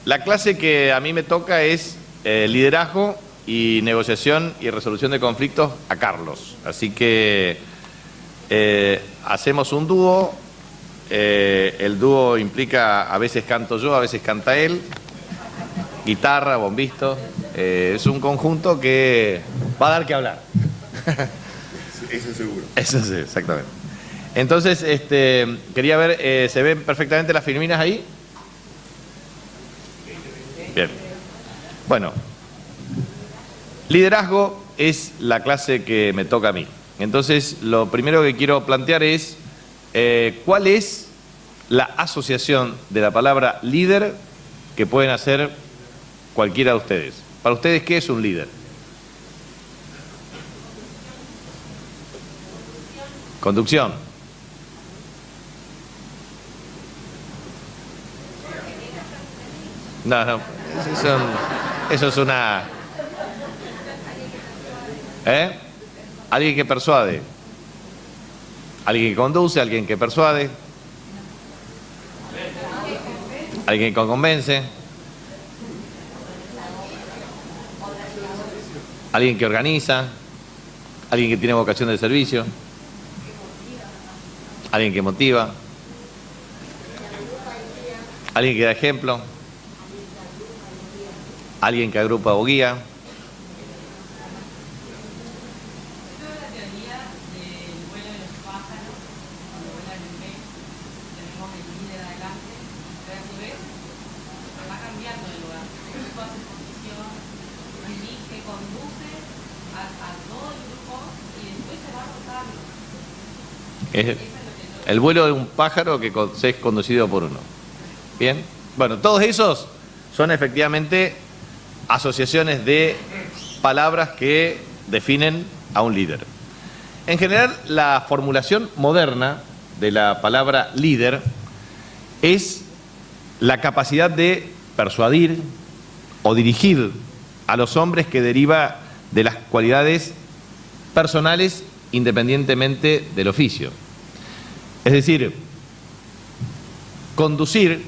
La clase que a mí me toca es liderazgo y negociación y resolución de conflictos a Carlos. Así que hacemos un dúo. El dúo implica, a veces canto yo, a veces canta él. Guitarra, bombisto. Es un conjunto que va a dar que hablar. Eso seguro. Eso sí, exactamente. Entonces, quería ver, ¿se ven perfectamente las filminas ahí? Bien. Bueno, liderazgo es la clase que me toca a mí. Entonces, lo primero que quiero plantear es ¿cuál es la asociación de la palabra líder que pueden hacer cualquiera de ustedes? Para ustedes, ¿qué es un líder? Conducción. No, eso es una... Alguien que persuade. Alguien que conduce, alguien que persuade. Alguien que convence. Alguien que organiza. Alguien que tiene vocación de servicio. Alguien que motiva. Alguien que da ejemplo. Alguien que agrupa o guía. Es el vuelo de un pájaro que es conducido por uno. Bien. Bueno, todos esos son efectivamente asociaciones de palabras que definen a un líder. En general, la formulación moderna de la palabra líder es la capacidad de persuadir o dirigir a los hombres que deriva de las cualidades personales independientemente del oficio. Es decir, conducir,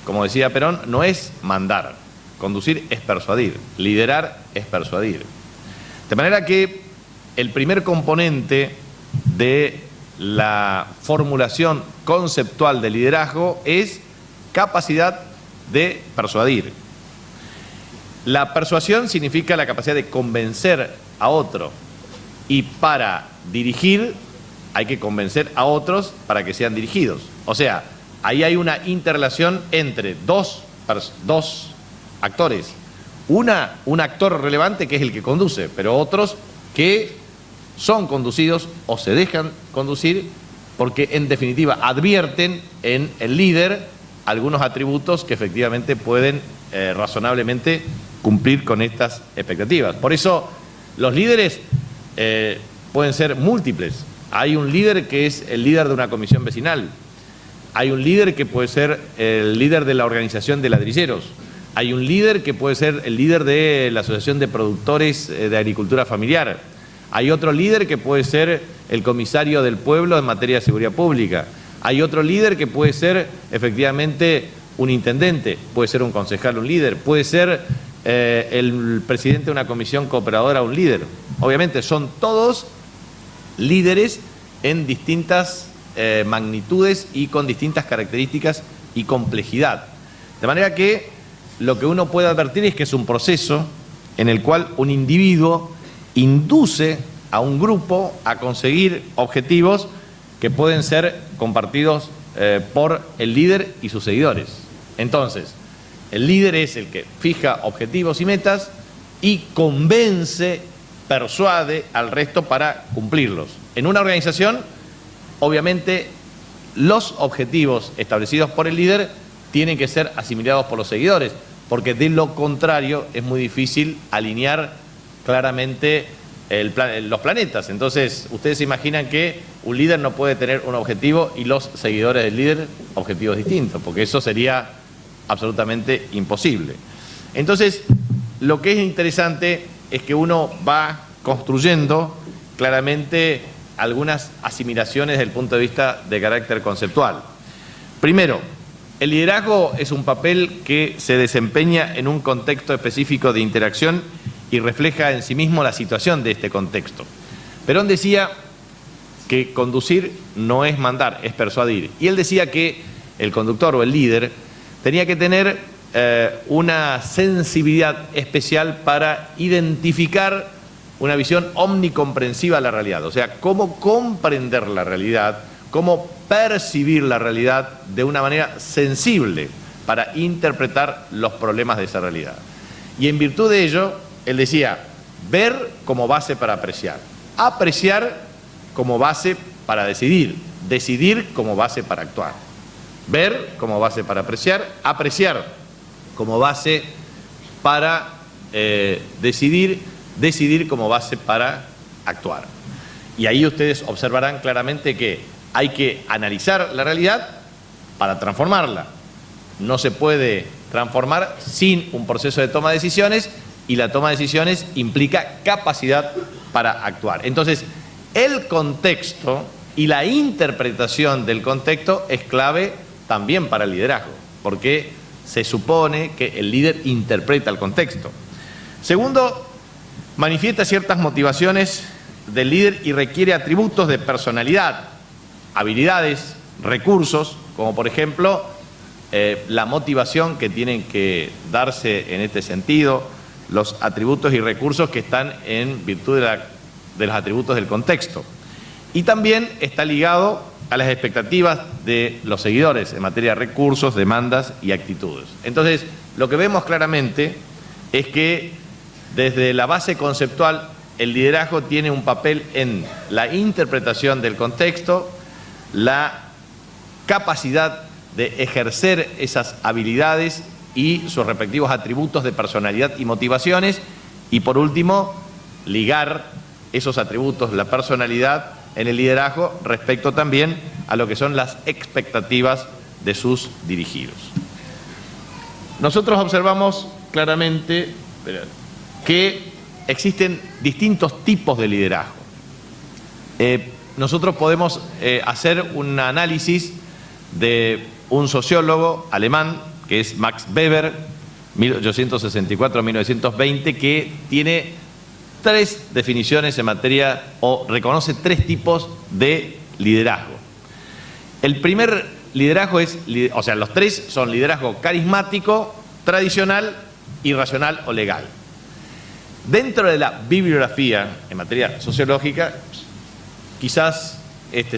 como decía Perón, no es mandar. Conducir es persuadir. Liderar es persuadir. De manera que el primer componente de la formulación conceptual de liderazgo es capacidad de persuadir. La persuasión significa la capacidad de convencer a otro. Y para dirigir hay que convencer a otros para que sean dirigidos. O sea, ahí hay una interrelación entre dos actores. Un actor relevante que es el que conduce, pero otros que son conducidos o se dejan conducir porque en definitiva advierten en el líder algunos atributos que efectivamente pueden razonablemente cumplir con estas expectativas. Por eso los líderes pueden ser múltiples. Hay un líder que es el líder de una comisión vecinal. Hay un líder que puede ser el líder de la organización de ladrilleros. Hay un líder que puede ser el líder de la asociación de productores de agricultura familiar. Hay otro líder que puede ser el comisario del pueblo en materia de seguridad pública. Hay otro líder que puede ser efectivamente un intendente, puede ser un concejal, un líder, puede ser el presidente de una comisión cooperadora, un líder. Obviamente son todos líderes en distintas magnitudes y con distintas características y complejidad. De manera que lo que uno puede advertir es que es un proceso en el cual un individuo induce a un grupo a conseguir objetivos que pueden ser compartidos por el líder y sus seguidores. Entonces, el líder es el que fija objetivos y metas y convence, persuade al resto para cumplirlos. En una organización, obviamente, los objetivos establecidos por el líder tienen que ser asimilados por los seguidores, porque de lo contrario es muy difícil alinear claramente los planetas. Entonces, ustedes se imaginan que un líder no puede tener un objetivo y los seguidores del líder objetivos distintos, porque eso sería absolutamente imposible. Entonces, lo que es interesante es que uno va construyendo claramente algunas asimilaciones desde el punto de vista de carácter conceptual. Primero, El liderazgo es un papel que se desempeña en un contexto específico de interacción y refleja en sí mismo la situación de este contexto. Perón decía que conducir no es mandar, es persuadir. Y él decía que el conductor o el líder tenía que tener una sensibilidad especial para identificar una visión omnicomprensiva de la realidad. O sea, cómo comprender la realidad, cómo percibir la realidad de una manera sensible para interpretar los problemas de esa realidad. Y en virtud de ello, él decía, ver como base para apreciar, apreciar como base para decidir, decidir como base para actuar, ver como base para apreciar, apreciar como base para decidir, decidir como base para actuar. Y ahí ustedes observarán claramente que hay que analizar la realidad para transformarla. No se puede transformar sin un proceso de toma de decisiones, y la toma de decisiones implica capacidad para actuar. Entonces, el contexto y la interpretación del contexto es clave también para el liderazgo, porque se supone que el líder interpreta el contexto. Segundo, manifiesta ciertas motivaciones del líder y requiere atributos de personalidad, habilidades, recursos, como por ejemplo la motivación que tienen que darse en este sentido, los atributos y recursos que están en virtud de los atributos del contexto. Y también está ligado a las expectativas de los seguidores en materia de recursos, demandas y actitudes. Entonces, lo que vemos claramente es que desde la base conceptual el liderazgo tiene un papel en la interpretación del contexto, la capacidad de ejercer esas habilidades y sus respectivos atributos de personalidad y motivaciones, y por último, ligar esos atributos, la personalidad en el liderazgo respecto también a lo que son las expectativas de sus dirigidos. Nosotros observamos claramente que existen distintos tipos de liderazgo. Nosotros podemos hacer un análisis de un sociólogo alemán, que es Max Weber, 1864-1920, que tiene tres definiciones en materia, o reconoce tres tipos de liderazgo. El primer liderazgo es, o sea, los tres son liderazgo carismático, tradicional y racional o legal. Dentro de la bibliografía en materia sociológica, quizás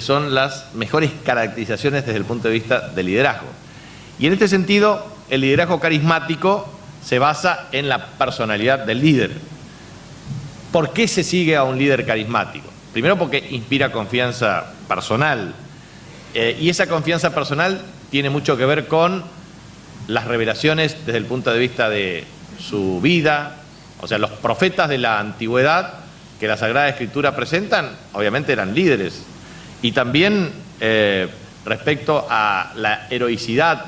son las mejores caracterizaciones desde el punto de vista del liderazgo. Y en este sentido, el liderazgo carismático se basa en la personalidad del líder. ¿Por qué se sigue a un líder carismático? Primero, porque inspira confianza personal. Y esa confianza personal tiene mucho que ver con las revelaciones desde el punto de vista de su vida. O sea, los profetas de la antigüedad que la Sagrada Escritura presentan, obviamente eran líderes. Y también respecto a la heroicidad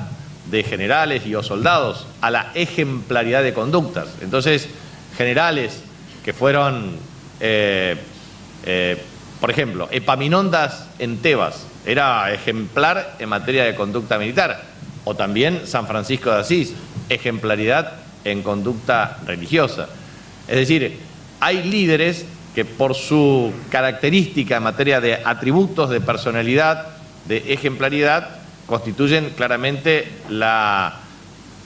de generales y o soldados, a la ejemplaridad de conductas. Entonces, generales que fueron, por ejemplo, Epaminondas en Tebas, era ejemplar en materia de conducta militar, o también San Francisco de Asís, ejemplaridad en conducta religiosa. Es decir, hay líderes que por su característica en materia de atributos de personalidad, de ejemplaridad, constituyen claramente la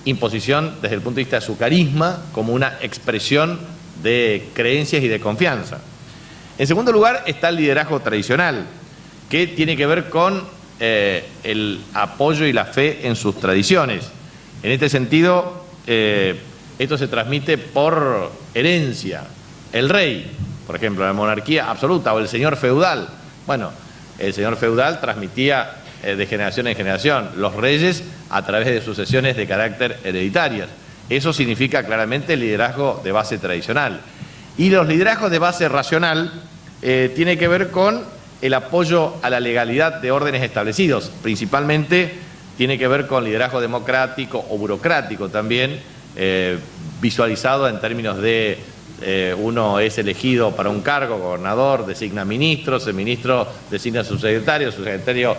imposición desde el punto de vista de su carisma como una expresión de creencias y de confianza. En segundo lugar está el liderazgo tradicional, que tiene que ver con el apoyo y la fe en sus tradiciones. En este sentido, esto se transmite por herencia. El rey, por ejemplo, la monarquía absoluta, o el señor feudal. Bueno, el señor feudal transmitía de generación en generación, los reyes a través de sucesiones de carácter hereditarias. Eso significa claramente el liderazgo de base tradicional. Y los liderazgos de base racional tiene que ver con el apoyo a la legalidad de órdenes establecidos. Principalmente tiene que ver con liderazgo democrático o burocrático también, visualizado en términos de uno es elegido para un cargo, gobernador designa ministros, el ministro designa subsecretario, el subsecretario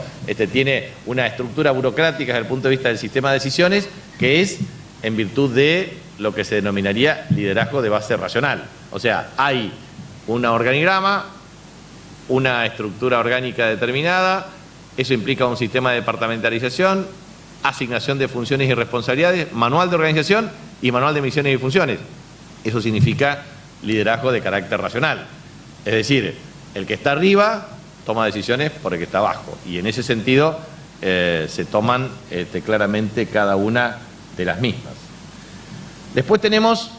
tiene una estructura burocrática desde el punto de vista del sistema de decisiones, que es en virtud de lo que se denominaría liderazgo de base racional. O sea, hay un organigrama, una estructura orgánica determinada, eso implica un sistema de departamentalización, asignación de funciones y responsabilidades, manual de organización y manual de misiones y funciones. Eso significa liderazgo de carácter racional. Es decir, el que está arriba toma decisiones por el que está abajo. Y en ese sentido se toman claramente cada una de las mismas. Después tenemos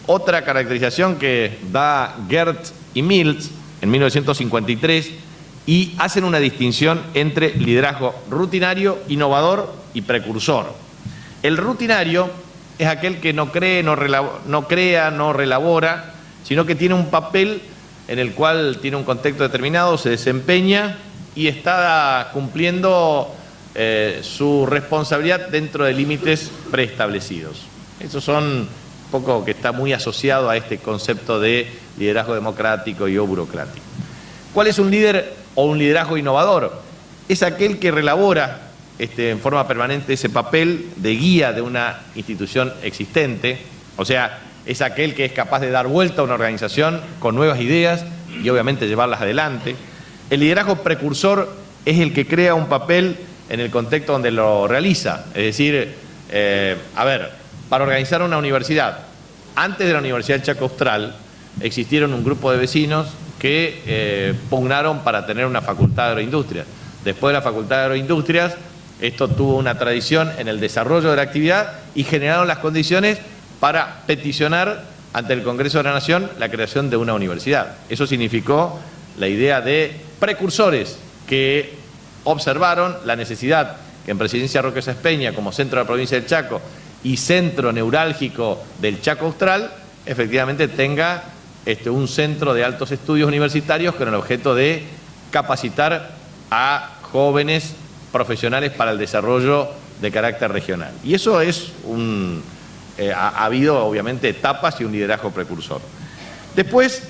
otra caracterización que da Geertz y Mills en 1953 y hacen una distinción entre liderazgo rutinario, innovador y precursor. El rutinario es aquel que no crea, no relabora, sino que tiene un papel en el cual tiene un contexto determinado, se desempeña y está cumpliendo su responsabilidad dentro de límites preestablecidos. Esos son un poco que está muy asociado a este concepto de liderazgo democrático y o burocrático. ¿Cuál es un líder o un liderazgo innovador? Es aquel que relabora en forma permanente ese papel de guía de una institución existente, o sea, es aquel que es capaz de dar vuelta a una organización con nuevas ideas y obviamente llevarlas adelante. El liderazgo precursor es el que crea un papel en el contexto donde lo realiza, es decir, para organizar una universidad, antes de la Universidad del Chaco Austral existieron un grupo de vecinos que pugnaron para tener una facultad de agroindustrias. Después de la facultad de agroindustrias, esto tuvo una tradición en el desarrollo de la actividad y generaron las condiciones para peticionar ante el Congreso de la Nación la creación de una universidad. Eso significó la idea de precursores que observaron la necesidad que en Presidencia Roque Sáenz Peña, como centro de la provincia del Chaco y centro neurálgico del Chaco Austral, efectivamente tenga un centro de altos estudios universitarios con el objeto de capacitar a jóvenes profesionales para el desarrollo de carácter regional. Y eso es ha habido obviamente etapas y un liderazgo precursor. Después,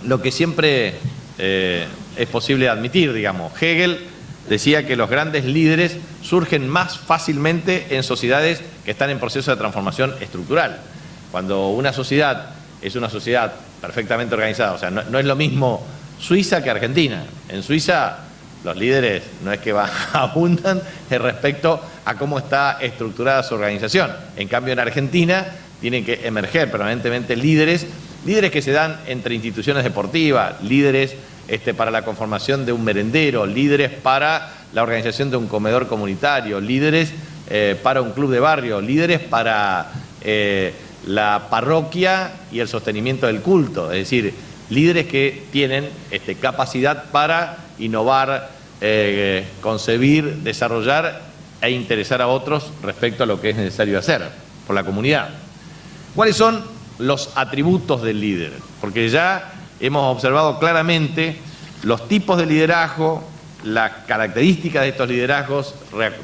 lo que siempre es posible admitir, digamos, Hegel decía que los grandes líderes surgen más fácilmente en sociedades que están en proceso de transformación estructural. Cuando una sociedad es una sociedad perfectamente organizada, o sea, no es lo mismo Suiza que Argentina. En Suiza los líderes no es que abundan respecto a cómo está estructurada su organización. En cambio, en Argentina tienen que emerger permanentemente líderes que se dan entre instituciones deportivas, líderes para la conformación de un merendero, líderes para la organización de un comedor comunitario, líderes para un club de barrio, líderes para la parroquia y el sostenimiento del culto. Es decir, líderes que tienen capacidad para innovar, concebir, desarrollar e interesar a otros respecto a lo que es necesario hacer por la comunidad. ¿Cuáles son los atributos del líder? Porque ya hemos observado claramente los tipos de liderazgo, las características de estos liderazgos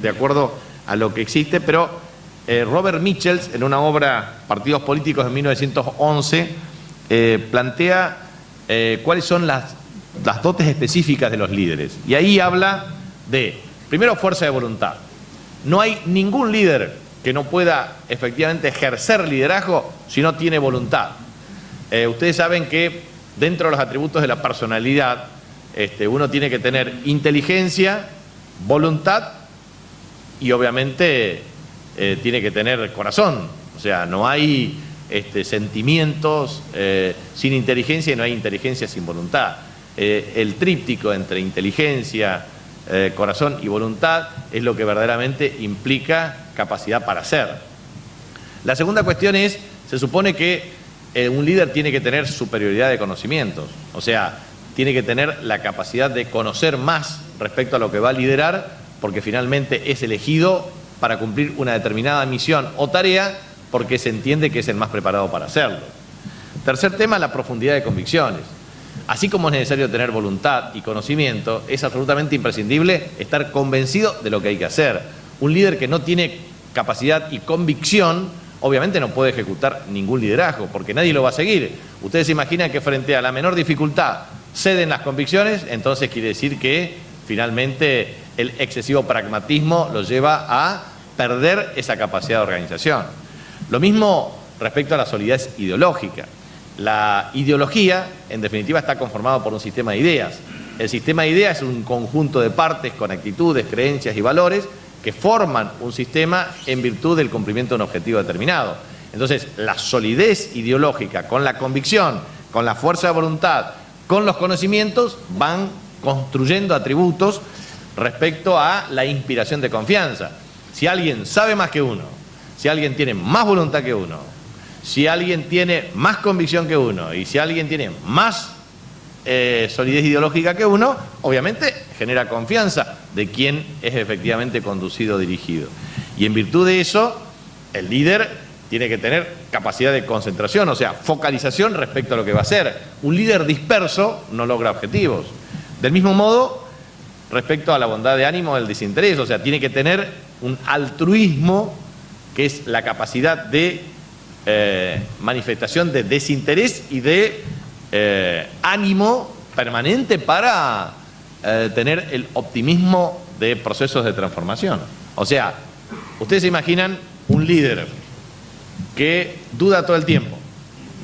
de acuerdo a lo que existe, pero Robert Michels, en una obra Partidos Políticos de 1911, plantea cuáles son las dotes específicas de los líderes. Y ahí habla de, primero, fuerza de voluntad. No hay ningún líder que no pueda efectivamente ejercer liderazgo si no tiene voluntad. Ustedes saben que dentro de los atributos de la personalidad, uno tiene que tener inteligencia, voluntad y obviamente tiene que tener corazón. O sea, no hay sentimientos sin inteligencia y no hay inteligencia sin voluntad. El tríptico entre inteligencia, corazón y voluntad es lo que verdaderamente implica capacidad para hacer. La segunda cuestión es, se supone que un líder tiene que tener superioridad de conocimientos, o sea, tiene que tener la capacidad de conocer más respecto a lo que va a liderar, porque finalmente es elegido para cumplir una determinada misión o tarea porque se entiende que es el más preparado para hacerlo. Tercer tema, la profundidad de convicciones. Así como es necesario tener voluntad y conocimiento, es absolutamente imprescindible estar convencido de lo que hay que hacer. Un líder que no tiene capacidad y convicción obviamente no puede ejecutar ningún liderazgo, porque nadie lo va a seguir. Ustedes se imaginan que frente a la menor dificultad ceden las convicciones, entonces quiere decir que finalmente el excesivo pragmatismo lo lleva a perder esa capacidad de organización. Lo mismo respecto a la solidez ideológica. La ideología, en definitiva, está conformada por un sistema de ideas. El sistema de ideas es un conjunto de partes con actitudes, creencias y valores que forman un sistema en virtud del cumplimiento de un objetivo determinado. Entonces, la solidez ideológica con la convicción, con la fuerza de voluntad, con los conocimientos, van construyendo atributos respecto a la inspiración de confianza. Si alguien sabe más que uno, si alguien tiene más voluntad que uno, si alguien tiene más convicción que uno y si alguien tiene más solidez ideológica que uno, obviamente genera confianza de quien es efectivamente conducido o dirigido. Y en virtud de eso, el líder tiene que tener capacidad de concentración, o sea, focalización respecto a lo que va a hacer. Un líder disperso no logra objetivos. Del mismo modo, respecto a la bondad de ánimo, el desinterés, o sea, tiene que tener un altruismo, que es la capacidad de manifestación de desinterés y de ánimo permanente para tener el optimismo de procesos de transformación. O sea, ustedes se imaginan un líder que duda todo el tiempo,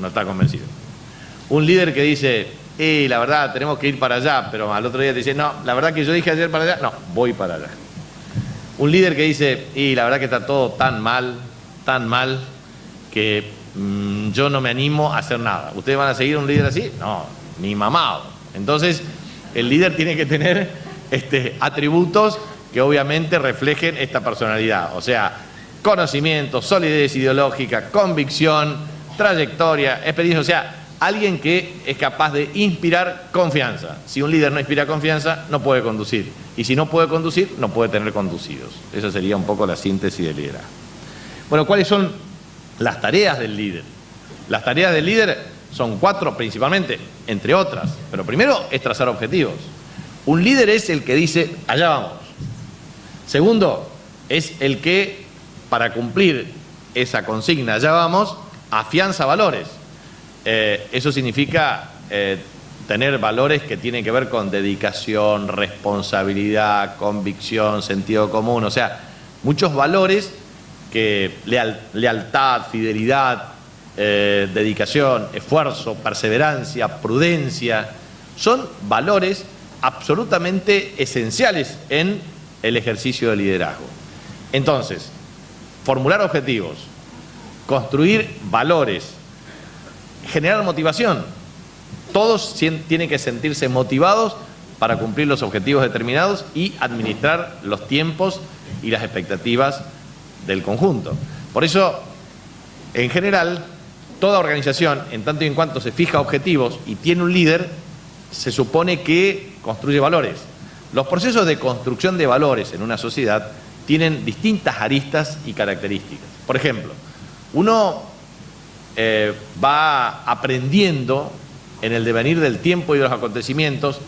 no está convencido. Un líder que dice, la verdad, tenemos que ir para allá, pero al otro día te dice, no, la verdad que yo dije ayer para allá, no, voy para allá. Un líder que dice, la verdad que está todo tan mal, que yo no me animo a hacer nada. ¿Ustedes van a seguir un líder así? No, ni mamado. Entonces, el líder tiene que tener atributos que obviamente reflejen esta personalidad. O sea, conocimiento, solidez ideológica, convicción, trayectoria, experiencia. O sea, alguien que es capaz de inspirar confianza. Si un líder no inspira confianza, no puede conducir. Y si no puede conducir, no puede tener conducidos. Esa sería un poco la síntesis del liderazgo. Bueno, ¿cuáles son las tareas del líder? Las tareas del líder son 4 principalmente, entre otras. Pero primero es trazar objetivos. Un líder es el que dice, allá vamos. Segundo, es el que, para cumplir esa consigna, allá vamos, afianza valores. Eso significa tener valores que tienen que ver con dedicación, responsabilidad, convicción, sentido común. O sea, muchos valores que lealtad, fidelidad, dedicación, esfuerzo, perseverancia, prudencia, son valores absolutamente esenciales en el ejercicio del liderazgo. Entonces, formular objetivos, construir valores, generar motivación. Todos tienen que sentirse motivados para cumplir los objetivos determinados y administrar los tiempos y las expectativas del conjunto. Por eso, en general, toda organización, en tanto y en cuanto se fija objetivos y tiene un líder, se supone que construye valores. Los procesos de construcción de valores en una sociedad tienen distintas aristas y características. Por ejemplo, uno va aprendiendo en el devenir del tiempo y de los acontecimientos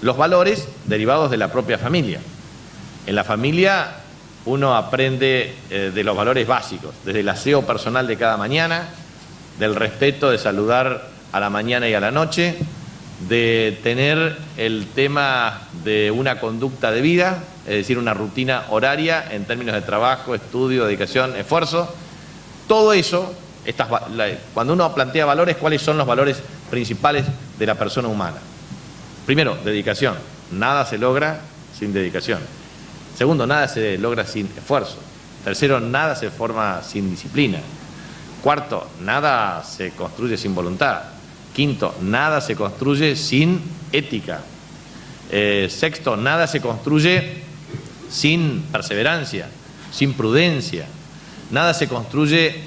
los valores derivados de la propia familia. En la familia uno aprende de los valores básicos, desde el aseo personal de cada mañana, del respeto de saludar a la mañana y a la noche, de tener el tema de una conducta de vida, es decir, una rutina horaria en términos de trabajo, estudio, dedicación, esfuerzo. Todo eso, cuando uno plantea valores, ¿cuáles son los valores principales de la persona humana? Primero, dedicación. Nada se logra sin dedicación. Segundo, nada se logra sin esfuerzo. Tercero, nada se forma sin disciplina. Cuarto, nada se construye sin voluntad. Quinto, nada se construye sin ética. Sexto, nada se construye sin perseverancia, sin prudencia. Nada se construye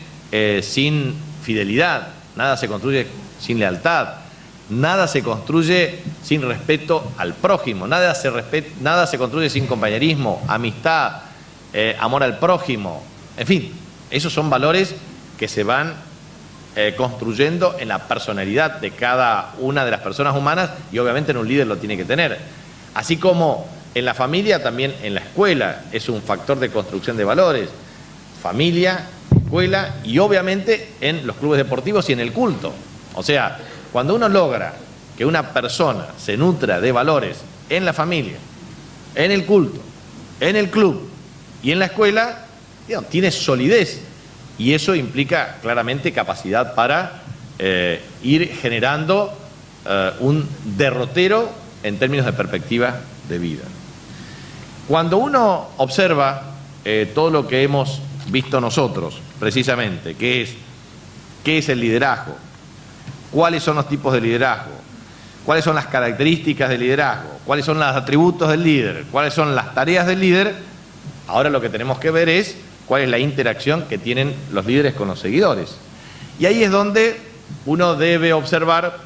sin fidelidad. Nada se construye sin lealtad. Nada se construye sin respeto al prójimo. Nada se construye sin compañerismo, amistad, amor al prójimo. En fin, esos son valores que se van construyendo en la personalidad de cada una de las personas humanas y obviamente en un líder lo tiene que tener. Así como en la familia, también en la escuela es un factor de construcción de valores. Familia, escuela y obviamente en los clubes deportivos y en el culto. O sea, cuando uno logra que una persona se nutra de valores en la familia, en el culto, en el club y en la escuela, digamos, tiene solidez, y eso implica claramente capacidad para ir generando un derrotero en términos de perspectiva de vida. Cuando uno observa todo lo que hemos visto nosotros, precisamente, qué es el liderazgo, cuáles son los tipos de liderazgo, cuáles son las características del liderazgo, cuáles son los atributos del líder, cuáles son las tareas del líder, ahora lo que tenemos que ver es cuál es la interacción que tienen los líderes con los seguidores. Y ahí es donde uno debe observar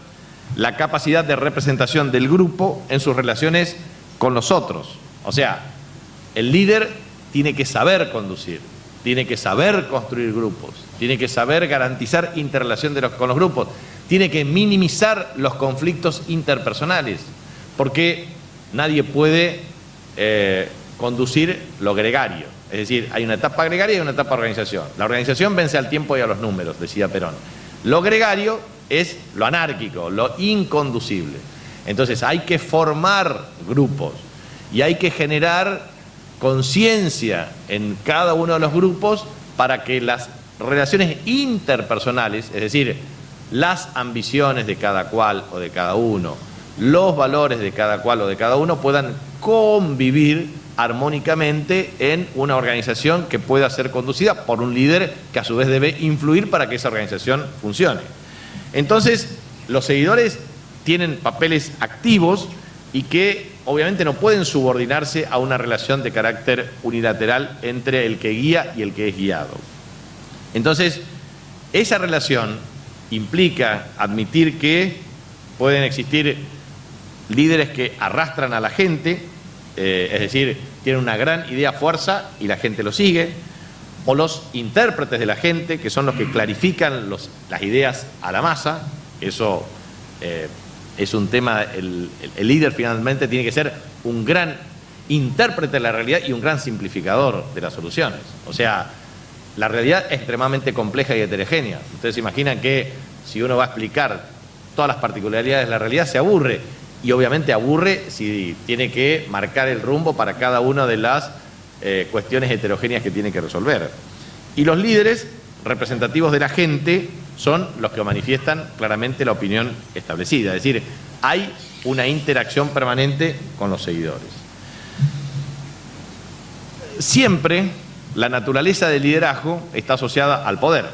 la capacidad de representación del grupo en sus relaciones con los otros. O sea, el líder tiene que saber conducir, tiene que saber construir grupos, tiene que saber garantizar interrelación con los grupos, tiene que minimizar los conflictos interpersonales, porque nadie puede conducir lo gregario. Es decir, hay una etapa gregaria y una etapa de organización. La organización vence al tiempo y a los números, decía Perón. Lo gregario es lo anárquico, lo inconducible. Entonces hay que formar grupos y hay que generar conciencia en cada uno de los grupos para que las relaciones interpersonales, es decir, las ambiciones de cada cual o de cada uno, los valores de cada cual o de cada uno puedan convivir armónicamente en una organización que pueda ser conducida por un líder que a su vez debe influir para que esa organización funcione. Entonces, los seguidores tienen papeles activos y que obviamente no pueden subordinarse a una relación de carácter unilateral entre el que guía y el que es guiado. Entonces, esa relación implica admitir que pueden existir líderes que arrastran a la gente, es decir, tienen una gran idea fuerza y la gente lo sigue, o los intérpretes de la gente, que son los que clarifican las ideas a la masa. Eso es un tema, el líder finalmente tiene que ser un gran intérprete de la realidad y un gran simplificador de las soluciones. O sea, la realidad es extremadamente compleja y heterogénea. Ustedes se imaginan que si uno va a explicar todas las particularidades de la realidad se aburre, y obviamente aburre si tiene que marcar el rumbo para cada una de las cuestiones heterogéneas que tiene que resolver. Y los líderes representativos de la gente son los que manifiestan claramente la opinión establecida, es decir, hay una interacción permanente con los seguidores. Siempre la naturaleza del liderazgo está asociada al poder,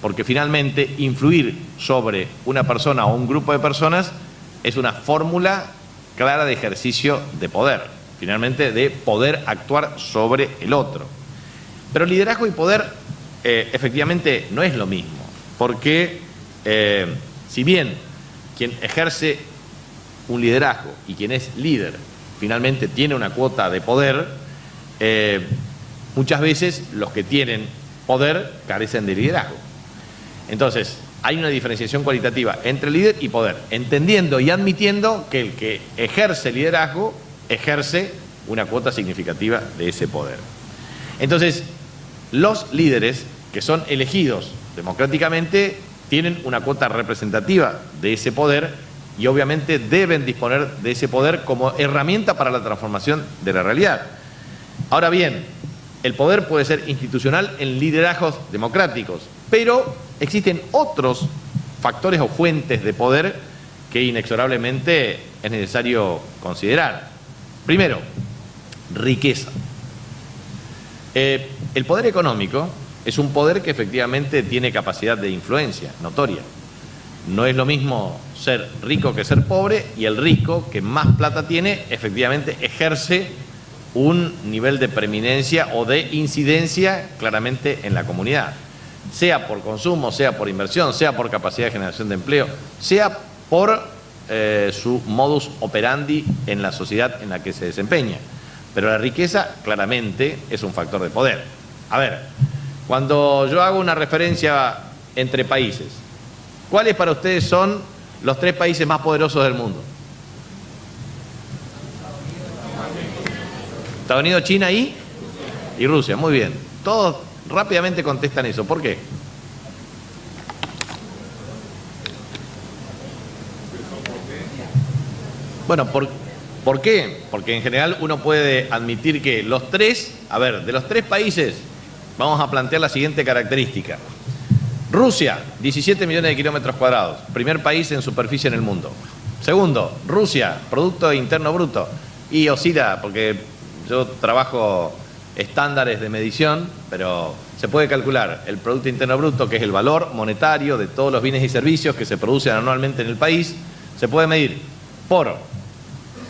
porque finalmente influir sobre una persona o un grupo de personas es una fórmula clara de ejercicio de poder, finalmente de poder actuar sobre el otro. Pero liderazgo y poder efectivamente no es lo mismo, porque si bien quien ejerce un liderazgo y quien es líder finalmente tiene una cuota de poder, muchas veces los que tienen poder carecen de liderazgo. Entonces, hay una diferenciación cualitativa entre líder y poder, entendiendo y admitiendo que el que ejerce liderazgo ejerce una cuota significativa de ese poder. Entonces, los líderes que son elegidos democráticamente tienen una cuota representativa de ese poder y obviamente deben disponer de ese poder como herramienta para la transformación de la realidad. Ahora bien, el poder puede ser institucional en liderazgos democráticos, pero existen otros factores o fuentes de poder que inexorablemente es necesario considerar. Primero, riqueza. El poder económico es un poder que efectivamente tiene capacidad de influencia notoria. No es lo mismo ser rico que ser pobre, y el rico que más plata tiene efectivamente ejerce un nivel de preeminencia o de incidencia claramente en la comunidad, sea por consumo, sea por inversión, sea por capacidad de generación de empleo, sea por su modus operandi en la sociedad en la que se desempeña. Pero la riqueza claramente es un factor de poder. A ver, cuando yo hago una referencia entre países, ¿cuáles para ustedes son los 3 países más poderosos del mundo? Estados Unidos, China y Rusia. Muy bien. Todos rápidamente contestan eso. ¿Por qué? Bueno, ¿por qué? Porque en general uno puede admitir que los tres, de los tres países, vamos a plantear la siguiente característica. Rusia, 17 millones de kilómetros cuadrados, primer país en superficie en el mundo. Segundo, Rusia, Producto Interno Bruto, y oscila, porque yo trabajo estándares de medición, pero se puede calcular el Producto Interno Bruto, que es el valor monetario de todos los bienes y servicios que se producen anualmente en el país, se puede medir por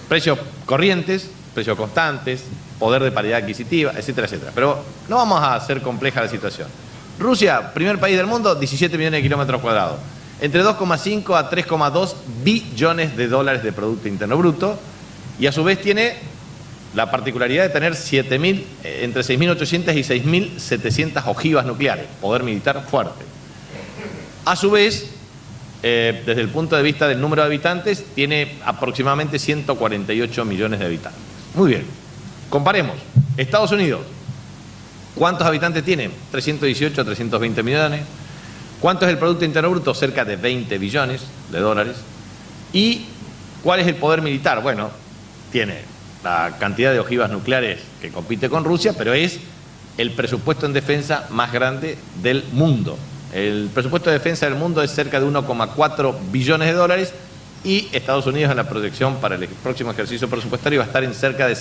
precios corrientes, precios constantes, poder de paridad adquisitiva, etcétera, etcétera. Pero no vamos a hacer compleja la situación. Rusia, primer país del mundo, 17 millones de kilómetros cuadrados. Entre 2,5 a 3,2 billones de dólares de Producto Interno Bruto. Y a su vez tiene la particularidad de tener entre 6.800 y 6.700 ojivas nucleares. Poder militar fuerte. A su vez, desde el punto de vista del número de habitantes, tiene aproximadamente 148 millones de habitantes. Muy bien. Comparemos. Estados Unidos. ¿Cuántos habitantes tiene? 318 a 320 millones. ¿Cuánto es el Producto Interno Bruto? Cerca de 20 billones de dólares. ¿Y cuál es el poder militar? Bueno, tiene la cantidad de ojivas nucleares que compite con Rusia, pero es el presupuesto en defensa más grande del mundo. El presupuesto de defensa del mundo es cerca de 1,4 billones de dólares y Estados Unidos en la proyección para el próximo ejercicio presupuestario va a estar en cerca de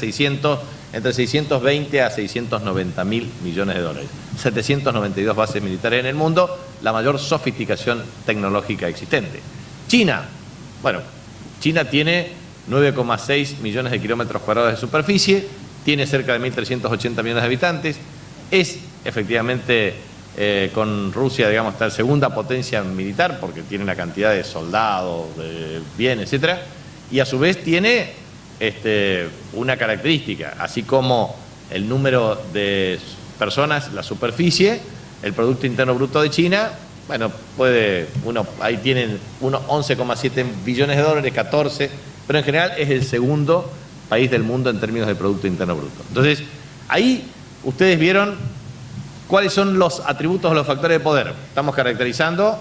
entre 620 a 690 mil millones de dólares. 792 bases militares en el mundo, la mayor sofisticación tecnológica existente. China, bueno, China tiene 9,6 millones de kilómetros cuadrados de superficie, tiene cerca de 1.380 millones de habitantes, es efectivamente con Rusia, digamos, está en segunda potencia militar porque tiene la cantidad de soldados, de bienes, etcétera, y a su vez tiene una característica, así como el número de personas, la superficie, el Producto Interno Bruto de China, bueno, ahí tienen unos 11,7 billones de dólares, 14, pero en general es el segundo país del mundo en términos de Producto Interno Bruto. Entonces, ahí ustedes vieron cuáles son los atributos o los factores de poder. Estamos caracterizando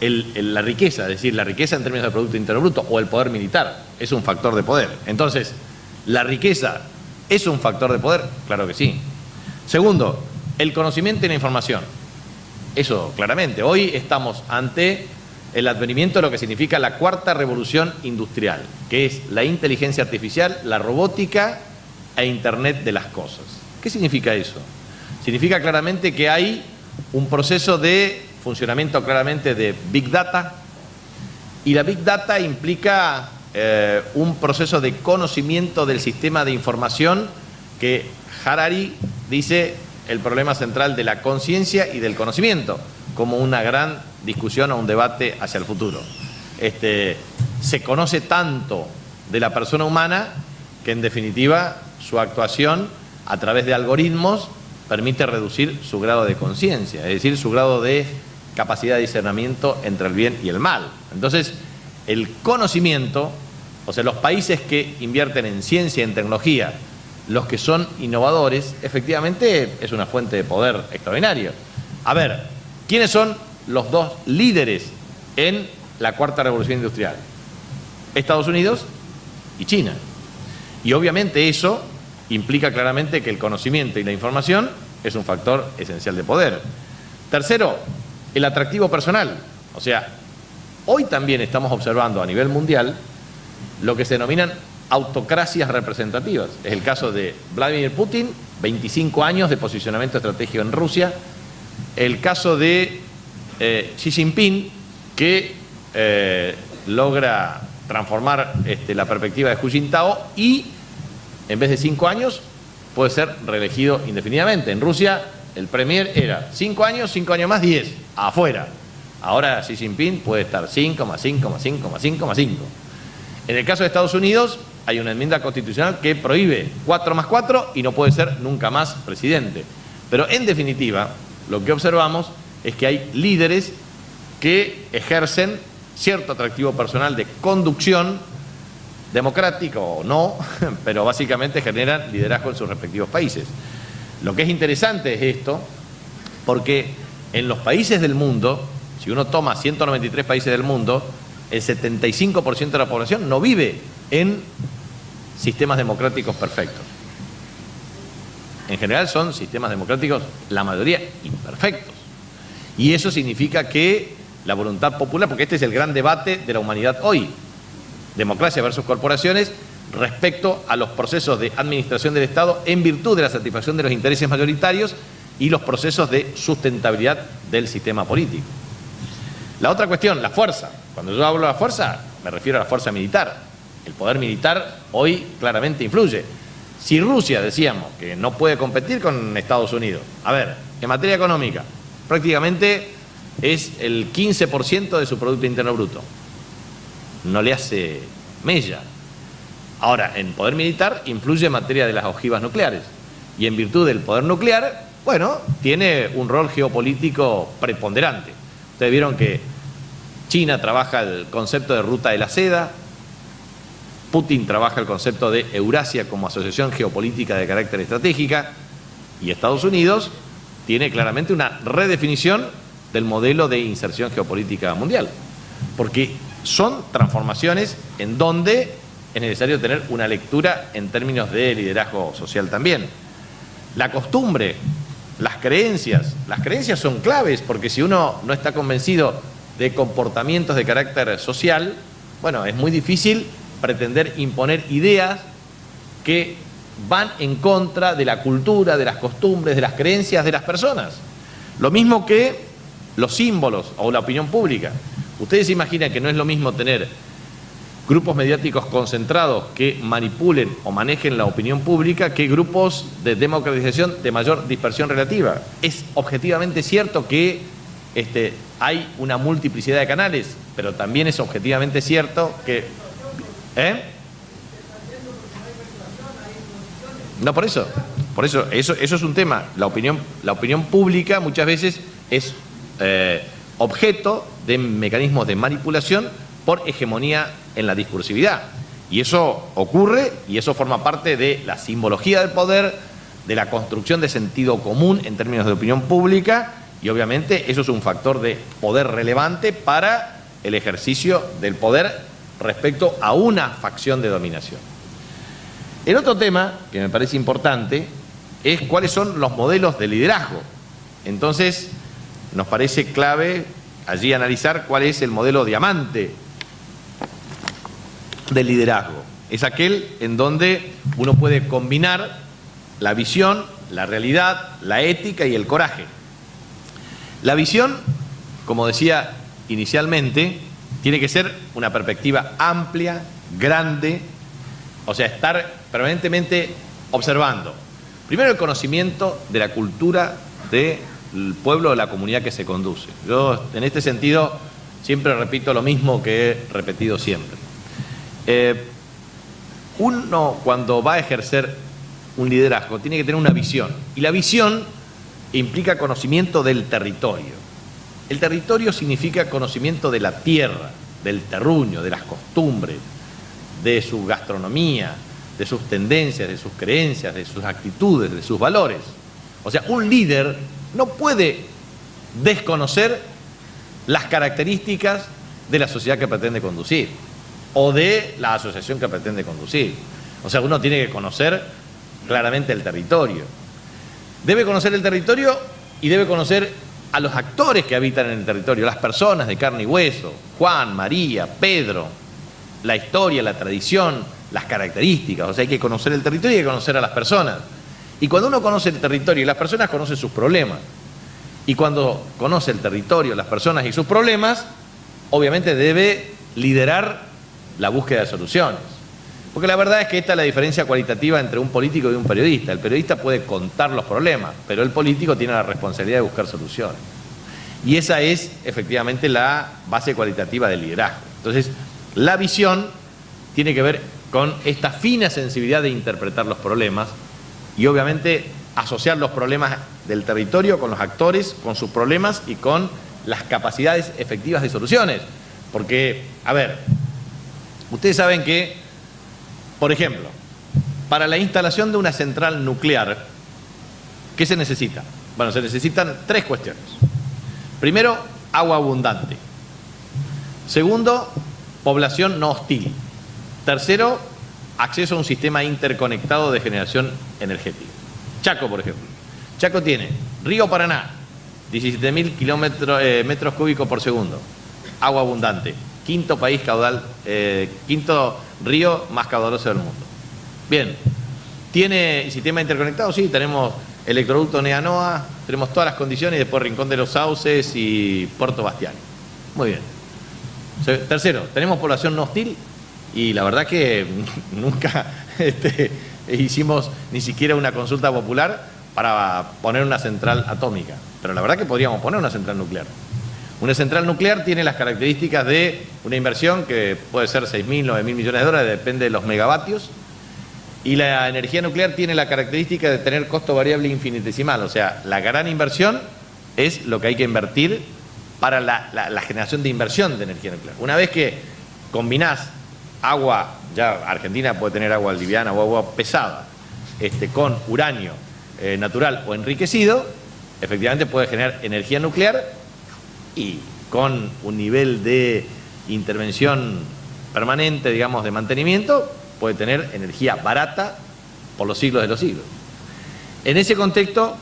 la riqueza, es decir, la riqueza en términos de Producto Interno Bruto o el poder militar es un factor de poder. Entonces, ¿la riqueza es un factor de poder? Claro que sí. Segundo, el conocimiento y la información. Eso, claramente. Hoy estamos ante el advenimiento de lo que significa la cuarta revolución industrial, que es la inteligencia artificial, la robótica e Internet de las cosas. ¿Qué significa eso? Significa claramente que hay un proceso de funcionamiento claramente de Big Data, y la Big Data implica un proceso de conocimiento del sistema de información que Harari dice el problema central de la conciencia y del conocimiento, como una gran discusión o un debate hacia el futuro. Se conoce tanto de la persona humana que en definitiva su actuación a través de algoritmos permite reducir su grado de conciencia, es decir, su grado de capacidad de discernimiento entre el bien y el mal. Entonces, el conocimiento, o sea, los países que invierten en ciencia y en tecnología, los que son innovadores, efectivamente es una fuente de poder extraordinario. A ver, ¿quiénes son los dos líderes en la cuarta revolución industrial? Estados Unidos y China. Y obviamente eso implica claramente que el conocimiento y la información es un factor esencial de poder. Tercero, el atractivo personal. O sea, hoy también estamos observando a nivel mundial lo que se denominan autocracias representativas. Es el caso de Vladimir Putin, 25 años de posicionamiento estratégico en Rusia. El caso de Xi Jinping, que logra transformar la perspectiva de Hu Jintao y en vez de 5 años puede ser reelegido indefinidamente. En Rusia el premier era 5 años, 5 años más, 10, afuera. Ahora Xi Jinping puede estar 5 más 5 más 5 más 5 más 5. En el caso de Estados Unidos hay una enmienda constitucional que prohíbe 4 más 4 y no puede ser nunca más presidente. Pero en definitiva, lo que observamos es que hay líderes que ejercen cierto atractivo personal de conducción, democrático o no, pero básicamente generan liderazgo en sus respectivos países. Lo que es interesante es esto, porque en los países del mundo, si uno toma 193 países del mundo, el 75% de la población no vive en sistemas democráticos perfectos. En general son sistemas democráticos, la mayoría, imperfectos. Y eso significa que la voluntad popular, porque este es el gran debate de la humanidad hoy, democracia versus corporaciones, respecto a los procesos de administración del Estado en virtud de la satisfacción de los intereses mayoritarios y los procesos de sustentabilidad del sistema político. La otra cuestión, la fuerza. Cuando yo hablo de la fuerza, me refiero a la fuerza militar. El poder militar hoy claramente influye. Si Rusia, decíamos, que no puede competir con Estados Unidos, a ver, en materia económica, prácticamente es el 15% de su Producto Interno Bruto. No le hace mella. Ahora, en poder militar influye en materia de las ojivas nucleares. Y en virtud del poder nuclear, bueno, tiene un rol geopolítico preponderante. Ustedes vieron que China trabaja el concepto de ruta de la seda, Putin trabaja el concepto de Eurasia como asociación geopolítica de carácter estratégica, y Estados Unidos tiene claramente una redefinición del modelo de inserción geopolítica mundial, porque son transformaciones en donde es necesario tener una lectura en términos de liderazgo social también. La costumbre, las creencias son claves, porque si uno no está convencido de comportamientos de carácter social, bueno, es muy difícil pretender imponer ideas que van en contra de la cultura, de las costumbres, de las creencias de las personas. Lo mismo que los símbolos o la opinión pública. Ustedes se imaginan que no es lo mismo tener grupos mediáticos concentrados que manipulen o manejen la opinión pública que grupos de democratización de mayor dispersión relativa. Es objetivamente cierto que hay una multiplicidad de canales, pero también es objetivamente cierto que... No, por eso eso es un tema. La opinión pública muchas veces es objeto de mecanismos de manipulación por hegemonía en la discursividad. Y eso ocurre, y eso forma parte de la simbología del poder, de la construcción de sentido común en términos de opinión pública, y obviamente eso es un factor de poder relevante para el ejercicio del poder respecto a una facción de dominación. El otro tema que me parece importante es cuáles son los modelos de liderazgo. Entonces, nos parece clave allí analizar cuál es el modelo diamante del liderazgo. Es aquel en donde uno puede combinar la visión, la realidad, la ética y el coraje. La visión, como decía inicialmente, tiene que ser una perspectiva amplia, grande, o sea, estar permanentemente observando. Primero, el conocimiento de la cultura del pueblo o de la comunidad que se conduce. Yo, en este sentido, siempre repito lo mismo que he repetido siempre. Uno, cuando va a ejercer un liderazgo, tiene que tener una visión. Y la visión implica conocimiento del territorio. El territorio significa conocimiento de la tierra, del terruño, de las costumbres, de su gastronomía, de sus tendencias, de sus creencias, de sus actitudes, de sus valores. O sea, un líder no puede desconocer las características de la sociedad que pretende conducir o de la asociación que pretende conducir. O sea, uno tiene que conocer claramente el territorio. Debe conocer el territorio y debe conocer a los actores que habitan en el territorio, las personas de carne y hueso, Juan, María, Pedro, la historia, la tradición, las características. O sea, hay que conocer el territorio y hay que conocer a las personas. Y cuando uno conoce el territorio y las personas, conoce sus problemas. Y cuando conoce el territorio, las personas y sus problemas, obviamente debe liderar la búsqueda de soluciones. Porque la verdad es que esta es la diferencia cualitativa entre un político y un periodista. El periodista puede contar los problemas, pero el político tiene la responsabilidad de buscar soluciones. Y esa es efectivamente la base cualitativa del liderazgo. Entonces, la visión tiene que ver con esta fina sensibilidad de interpretar los problemas y obviamente asociar los problemas del territorio con los actores, con sus problemas y con las capacidades efectivas de soluciones. Porque, a ver, ustedes saben que, por ejemplo, para la instalación de una central nuclear, ¿Qué se necesita? Bueno, se necesitan 3 cuestiones. Primero, agua abundante. Segundo, población no hostil. Tercero, acceso a un sistema interconectado de generación energética. Chaco, por ejemplo. Chaco tiene río Paraná, 17.000 metros cúbicos por segundo. Agua abundante. Quinto país caudal, quinto río más caudaloso del mundo. Bien. ¿Tiene sistema interconectado? Sí, tenemos electroducto Neanoa, tenemos todas las condiciones, y después Rincón de los Sauces y Puerto Bastiani. Muy bien. Tercero, tenemos población no hostil, y la verdad que nunca hicimos ni siquiera una consulta popular para poner una central atómica, pero la verdad que podríamos poner una central nuclear. Una central nuclear tiene las características de una inversión que puede ser 6.000, 9.000 millones de dólares, depende de los megavatios, y la energía nuclear tiene la característica de tener costo variable infinitesimal, o sea, la gran inversión es lo que hay que invertir para la generación de inversión de energía nuclear. Una vez que combinás agua, ya Argentina puede tener agua liviana o agua pesada, con uranio natural o enriquecido, efectivamente puede generar energía nuclear y con un nivel de intervención permanente, digamos, de mantenimiento, puede tener energía barata por los siglos de los siglos. En ese contexto,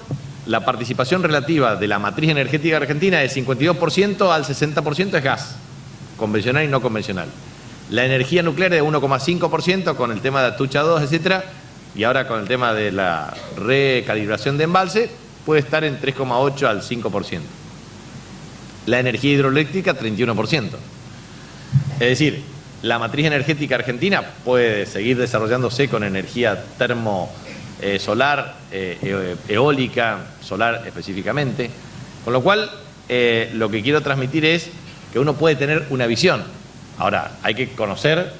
la participación relativa de la matriz energética argentina de 52% al 60% es gas, convencional y no convencional. La energía nuclear de 1,5% con el tema de Atucha 2, etcétera, y ahora con el tema de la recalibración de embalse, puede estar en 3,8 al 5%. La energía hidroeléctrica, 31%. Es decir, la matriz energética argentina puede seguir desarrollándose con energía solar, eólica, solar específicamente, con lo cual lo que quiero transmitir es que uno puede tener una visión. Ahora, hay que conocer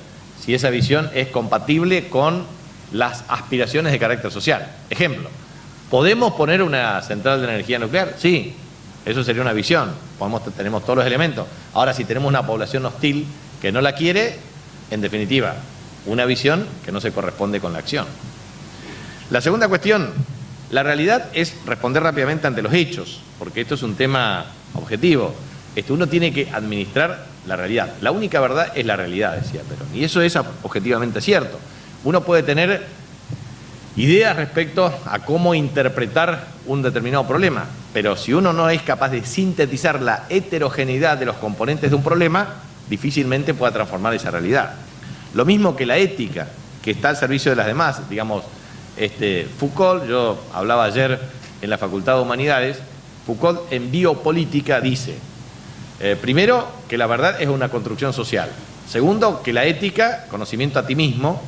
si esa visión es compatible con las aspiraciones de carácter social. Ejemplo, ¿podemos poner una central de energía nuclear? Sí, eso sería una visión, tenemos todos los elementos. Ahora, si tenemos una población hostil que no la quiere, en definitiva, una visión que no se corresponde con la acción. La segunda cuestión, la realidad es responder rápidamente ante los hechos, porque esto es un tema objetivo. Uno tiene que administrar la realidad. La única verdad es la realidad, decía Perón, y eso es objetivamente cierto. Uno puede tener ideas respecto a cómo interpretar un determinado problema, pero si uno no es capaz de sintetizar la heterogeneidad de los componentes de un problema, difícilmente pueda transformar esa realidad. Lo mismo que la ética, que está al servicio de las demás. Digamos, Foucault, yo hablaba ayer en la Facultad de Humanidades, Foucault en biopolítica dice, primero, que la verdad es una construcción social. Segundo, que la ética, conocimiento a ti mismo,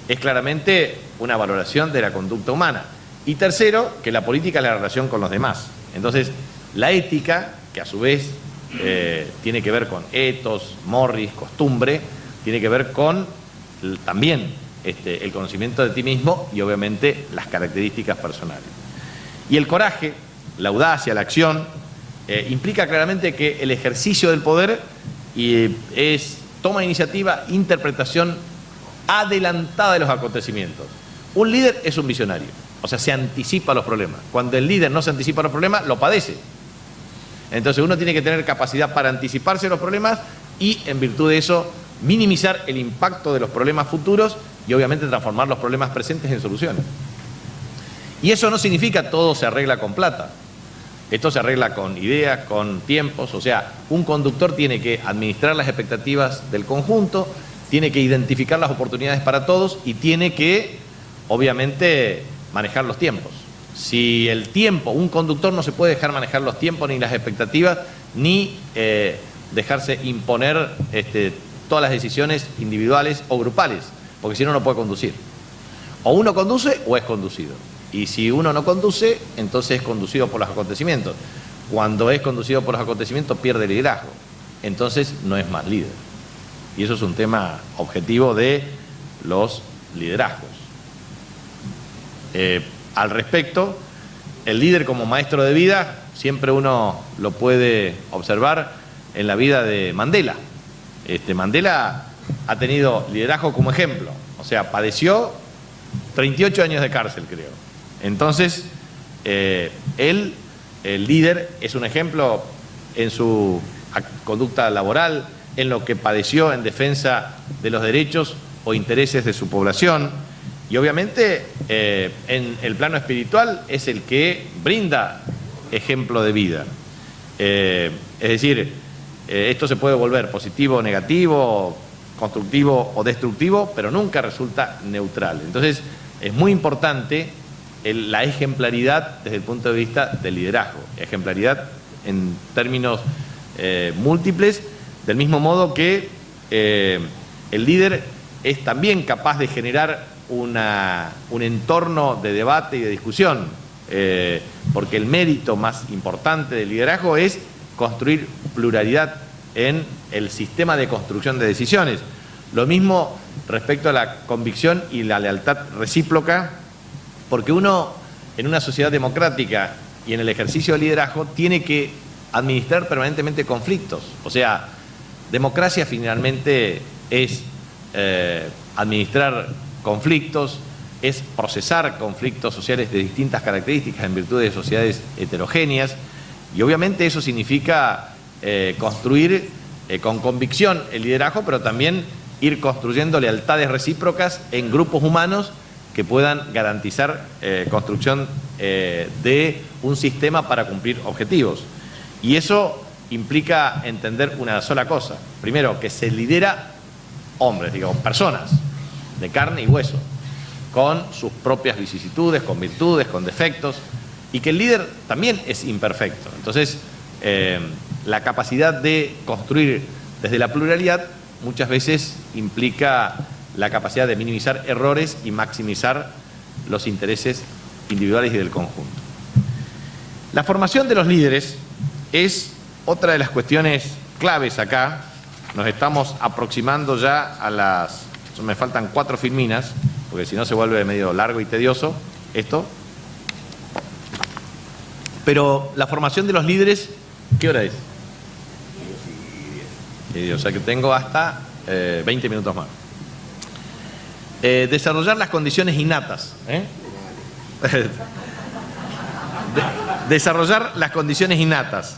es claramente una valoración de la conducta humana. Y tercero, que la política es la relación con los demás. Entonces, la ética, que a su vez tiene que ver con ethos, morris, costumbre, tiene que ver con también el conocimiento de ti mismo y obviamente las características personales. Y el coraje, la audacia, la acción, implica claramente que el ejercicio del poder es toma de iniciativa, interpretación adelantada de los acontecimientos. Un líder es un visionario, o sea, se anticipa a los problemas. Cuando el líder no se anticipa a los problemas, lo padece. Entonces uno tiene que tener capacidad para anticiparse a los problemas y, en virtud de eso, minimizar el impacto de los problemas futuros y obviamente transformar los problemas presentes en soluciones. Y eso no significa todo se arregla con plata. Esto se arregla con ideas, con tiempos. O sea, un conductor tiene que administrar las expectativas del conjunto, tiene que identificar las oportunidades para todos y tiene que, obviamente, manejar los tiempos. Si el tiempo, un conductor no se puede dejar manejar los tiempos ni las expectativas, ni dejarse imponer todas las decisiones individuales o grupales, porque si no, no puede conducir. O uno conduce o es conducido. Y si uno no conduce, entonces es conducido por los acontecimientos. Cuando es conducido por los acontecimientos, pierde liderazgo. Entonces no es más líder. Y eso es un tema objetivo de los liderazgos. Al respecto, el líder como maestro de vida, siempre uno lo puede observar en la vida de Mandela. Mandela ha tenido liderazgo como ejemplo, o sea, padeció 38 años de cárcel, creo. Entonces, el líder, es un ejemplo en su conducta laboral, en lo que padeció en defensa de los derechos o intereses de su población. Y obviamente en el plano espiritual es el que brinda ejemplo de vida. Es decir, esto se puede volver positivo o negativo, constructivo o destructivo, pero nunca resulta neutral. Entonces es muy importante la ejemplaridad desde el punto de vista del liderazgo. Ejemplaridad en términos múltiples, del mismo modo que el líder es también capaz de generar un entorno de debate y de discusión, porque el mérito más importante del liderazgo es construir pluralidad en el sistema de construcción de decisiones. Lo mismo respecto a la convicción y la lealtad recíproca, porque uno en una sociedad democrática y en el ejercicio del liderazgo tiene que administrar permanentemente conflictos. O sea, democracia finalmente es administrar conflictos, es procesar conflictos sociales de distintas características en virtud de sociedades heterogéneas, y obviamente eso significa construir con convicción el liderazgo, pero también ir construyendo lealtades recíprocas en grupos humanos que puedan garantizar construcción de un sistema para cumplir objetivos. Y eso implica entender una sola cosa. Primero, que se lidera hombres, digamos, personas de carne y hueso, con sus propias vicisitudes, con virtudes, con defectos, y que el líder también es imperfecto. Entonces, la capacidad de construir desde la pluralidad muchas veces implica la capacidad de minimizar errores y maximizar los intereses individuales y del conjunto. La formación de los líderes es otra de las cuestiones claves acá. Nos estamos aproximando ya a las... Me faltan 4 filminas, porque si no se vuelve medio largo y tedioso esto. Pero la formación de los líderes, ¿qué hora es? O sea que tengo hasta 20 minutos más. Desarrollar las condiciones innatas. Desarrollar las condiciones innatas.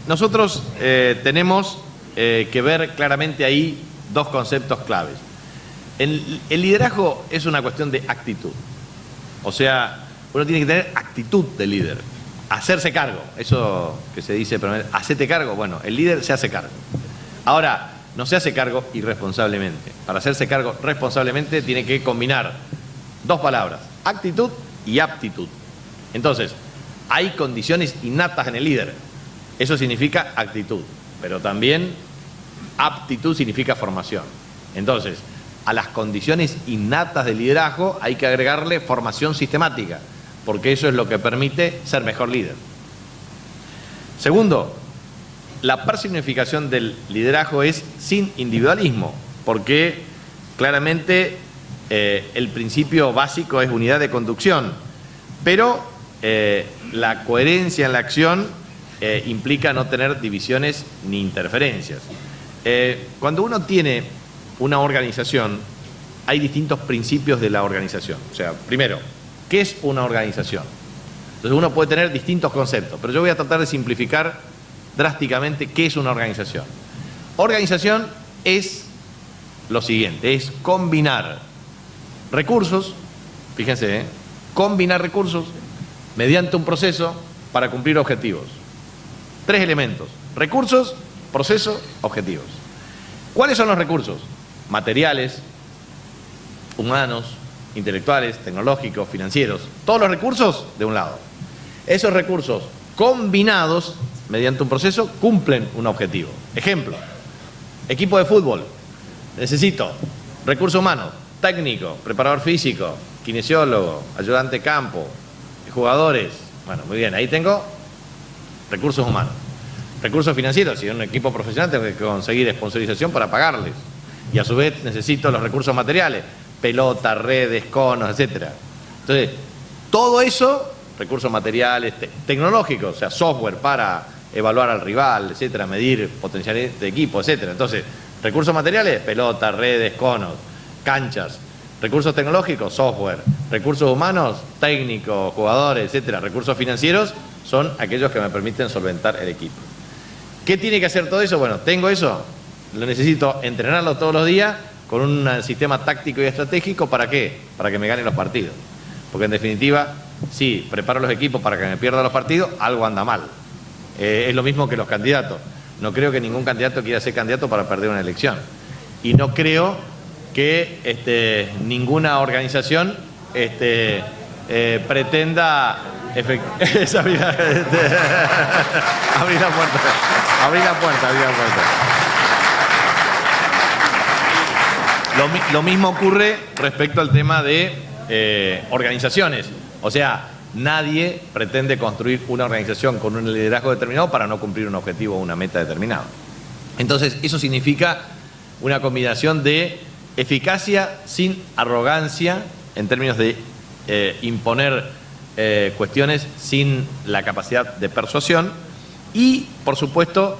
Nosotros tenemos que ver claramente ahí dos conceptos claves. El liderazgo es una cuestión de actitud. O sea, uno tiene que tener actitud de líder. Hacerse cargo. Eso que se dice, pero hacete cargo. Bueno, el líder se hace cargo. Ahora, no se hace cargo irresponsablemente. Para hacerse cargo responsablemente tiene que combinar dos palabras: actitud y aptitud. Entonces, hay condiciones innatas en el líder. Eso significa actitud. Pero también aptitud significa formación. Entonces, a las condiciones innatas del liderazgo hay que agregarle formación sistemática, porque eso es lo que permite ser mejor líder. Segundo, la personificación del liderazgo es sin individualismo, porque claramente el principio básico es unidad de conducción, pero la coherencia en la acción implica no tener divisiones ni interferencias. Cuando uno tiene una organización, hay distintos principios de la organización. O sea, primero, ¿qué es una organización? Entonces uno puede tener distintos conceptos, pero yo voy a tratar de simplificar drásticamente qué es una organización. Organización es lo siguiente, es combinar recursos, fíjense, combinar recursos mediante un proceso para cumplir objetivos. 3 elementos: recursos, proceso, objetivos. ¿Cuáles son los recursos? Materiales, humanos, intelectuales, tecnológicos, financieros. Todos los recursos de un lado. Esos recursos combinados mediante un proceso cumplen un objetivo. Ejemplo: equipo de fútbol. Necesito recursos humanos, técnico, preparador físico, kinesiólogo, ayudante de campo, jugadores. Bueno, muy bien, ahí tengo recursos humanos. Recursos financieros: si es un equipo profesional tengo que conseguir sponsorización para pagarles. Y a su vez necesito los recursos materiales: pelota, redes, conos, etc. Entonces, todo eso, recursos materiales, tecnológicos, o sea, software para evaluar al rival, etcétera, medir potencialidad de equipo, etcétera. Entonces, recursos materiales: pelota, redes, conos, canchas. Recursos tecnológicos, software. Recursos humanos, técnicos, jugadores, etcétera. Recursos financieros son aquellos que me permiten solventar el equipo. ¿Qué tiene que hacer todo eso? Bueno, tengo eso, lo necesito entrenarlo todos los días con un sistema táctico y estratégico. ¿Para qué? Para que me ganen los partidos. Porque en definitiva, si preparo los equipos para que me pierda los partidos, algo anda mal. Es lo mismo que los candidatos. No creo que ningún candidato quiera ser candidato para perder una elección. Y no creo que ninguna organización pretenda abrir la puerta. Lo mismo ocurre respecto al tema de organizaciones. O sea, nadie pretende construir una organización con un liderazgo determinado para no cumplir un objetivo o una meta determinada. Entonces, eso significa una combinación de eficacia sin arrogancia, en términos de imponer cuestiones sin la capacidad de persuasión, y, por supuesto,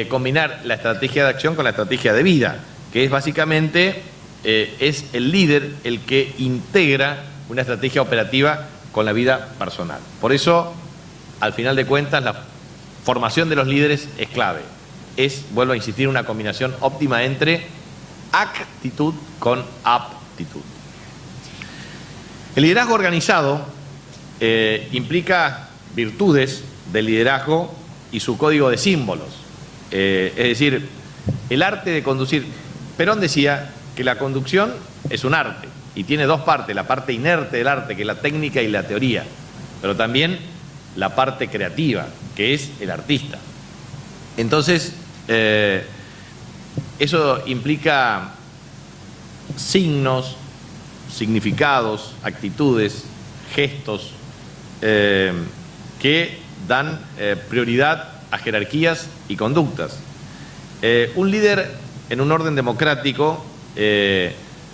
combinar la estrategia de acción con la estrategia de vida, que es básicamente, es el líder el que integra una estrategia operativa con la vida personal. Por eso, al final de cuentas, la formación de los líderes es clave. Es, vuelvo a insistir, una combinación óptima entre actitud con aptitud. El liderazgo organizado implica virtudes del liderazgo y su código de símbolos. Es decir, el arte de conducir. Perón decía que la conducción es un arte y tiene dos partes: la parte inerte del arte, que es la técnica y la teoría, pero también la parte creativa, que es el artista. Entonces, eso implica signos, significados, actitudes, gestos que dan prioridad a jerarquías y conductas. Un líder en un orden democrático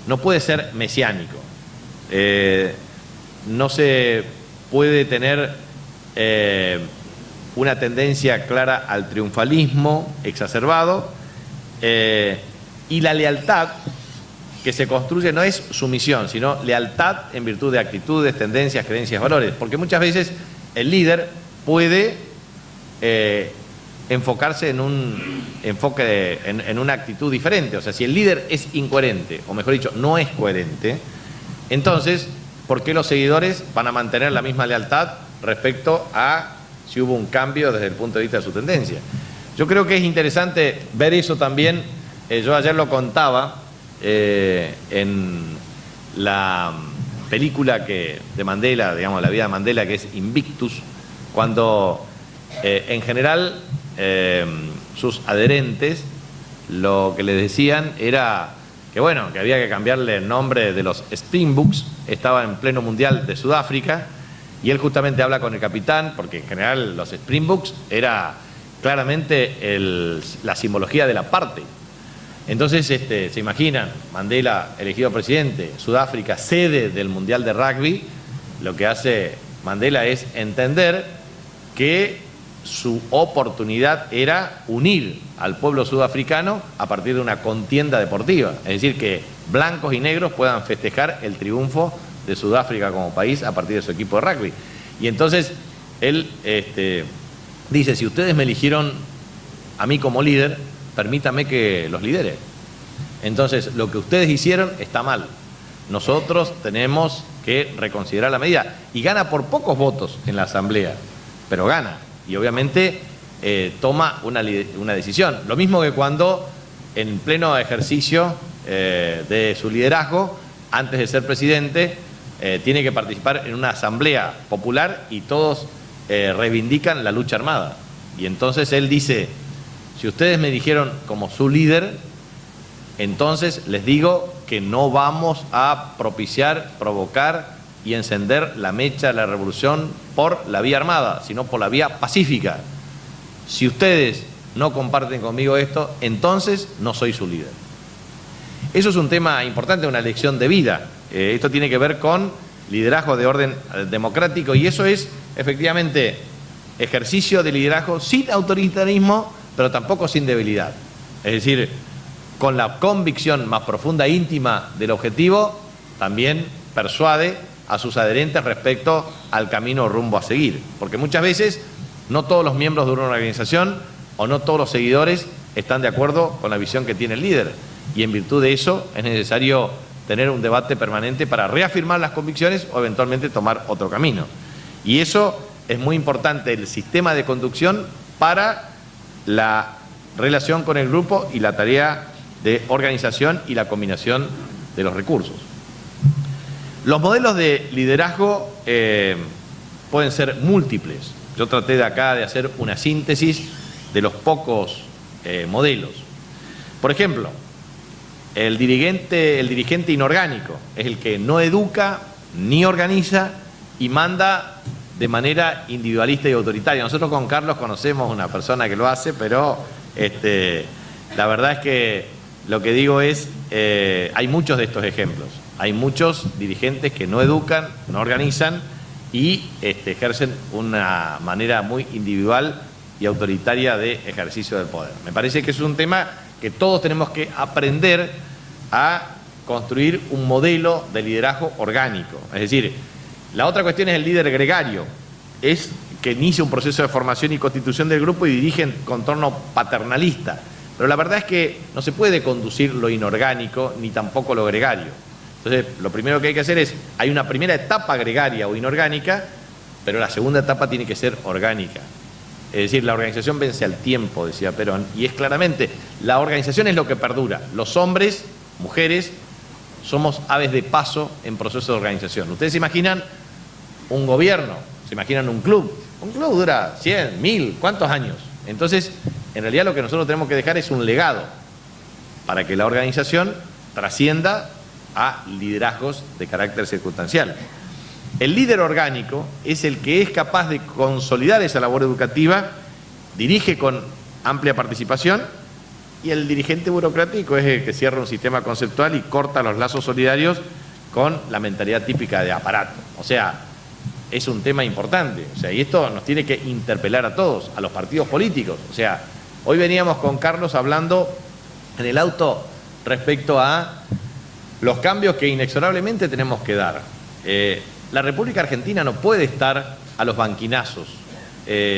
no puede ser mesiánico. No se puede tener una tendencia clara al triunfalismo exacerbado, y la lealtad que se construye no es sumisión, sino lealtad en virtud de actitudes, tendencias, creencias, valores. Porque muchas veces el líder puede enfocarse en un enfoque, en una actitud diferente. O sea, si el líder es incoherente, o mejor dicho, no es coherente, entonces, ¿por qué los seguidores van a mantener la misma lealtad respecto a si hubo un cambio desde el punto de vista de su tendencia? Yo creo que es interesante ver eso también. Yo ayer lo contaba en la película de Mandela, digamos, la vida de Mandela, que es Invictus, cuando en general sus adherentes lo que le decían era que, bueno, que había que cambiarle el nombre de los Springboks. Estaba en pleno mundial de Sudáfrica y él justamente habla con el capitán, porque en general los Springboks era claramente la simbología del apartheid. Entonces, se imaginan, Mandela elegido presidente, Sudáfrica sede del Mundial de Rugby. Lo que hace Mandela es entender que su oportunidad era unir al pueblo sudafricano a partir de una contienda deportiva. Es decir, que blancos y negros puedan festejar el triunfo de Sudáfrica como país a partir de su equipo de rugby. Y entonces él dice: si ustedes me eligieron a mí como líder, permítame que los lidere. Entonces, lo que ustedes hicieron está mal. Nosotros tenemos que reconsiderar la medida. Y gana por pocos votos en la asamblea, pero gana. Y obviamente toma una decisión. Lo mismo que cuando, en pleno ejercicio de su liderazgo, antes de ser presidente, tiene que participar en una asamblea popular y todos reivindican la lucha armada. Y entonces él dice: si ustedes me dijeron como su líder, entonces les digo que no vamos a propiciar, provocar y encender la mecha de la revolución por la vía armada, sino por la vía pacífica. Si ustedes no comparten conmigo esto, entonces no soy su líder. Eso es un tema importante, una lección de vida. Esto tiene que ver con liderazgo de orden democrático, y eso es efectivamente ejercicio de liderazgo sin autoritarismo, pero tampoco sin debilidad. Es decir, con la convicción más profunda e íntima del objetivo, también persuade a sus adherentes respecto al camino o rumbo a seguir. Porque muchas veces no todos los miembros de una organización o no todos los seguidores están de acuerdo con la visión que tiene el líder. Y en virtud de eso es necesario tener un debate permanente para reafirmar las convicciones o eventualmente tomar otro camino. Y eso es muy importante, el sistema de conducción para la relación con el grupo y la tarea de organización y la combinación de los recursos. Los modelos de liderazgo pueden ser múltiples. Yo traté de acá de hacer una síntesis de los pocos modelos. Por ejemplo, el dirigente inorgánico es el que no educa ni organiza y manda de manera individualista y autoritaria. Nosotros con Carlos conocemos una persona que lo hace, pero la verdad es que lo que digo es, hay muchos de estos ejemplos. Hay muchos dirigentes que no educan, no organizan y ejercen una manera muy individual y autoritaria de ejercicio del poder. Me parece que es un tema que todos tenemos que aprender a construir un modelo de liderazgo orgánico. Es decir, la otra cuestión es el líder gregario, es que inicia un proceso de formación y constitución del grupo y dirige en contorno paternalista. Pero la verdad es que no se puede conducir lo inorgánico ni tampoco lo gregario. Entonces, lo primero que hay que hacer es, hay una primera etapa gregaria o inorgánica, pero la segunda etapa tiene que ser orgánica. Es decir, la organización vence al tiempo, decía Perón, y es claramente, la organización es lo que perdura. Los hombres, mujeres, somos aves de paso en proceso de organización. Ustedes se imaginan un gobierno, se imaginan un club. Un club dura 100, 1000, ¿cuántos años? Entonces, en realidad lo que nosotros tenemos que dejar es un legado para que la organización trascienda a liderazgos de carácter circunstancial. El líder orgánico es el que es capaz de consolidar esa labor educativa, dirige con amplia participación, y el dirigente burocrático es el que cierra un sistema conceptual y corta los lazos solidarios con la mentalidad típica de aparato. O sea, es un tema importante. O sea, y esto nos tiene que interpelar a todos, a los partidos políticos. O sea, hoy veníamos con Carlos hablando en el auto respecto a los cambios que inexorablemente tenemos que dar. La República Argentina no puede estar a los banquinazos.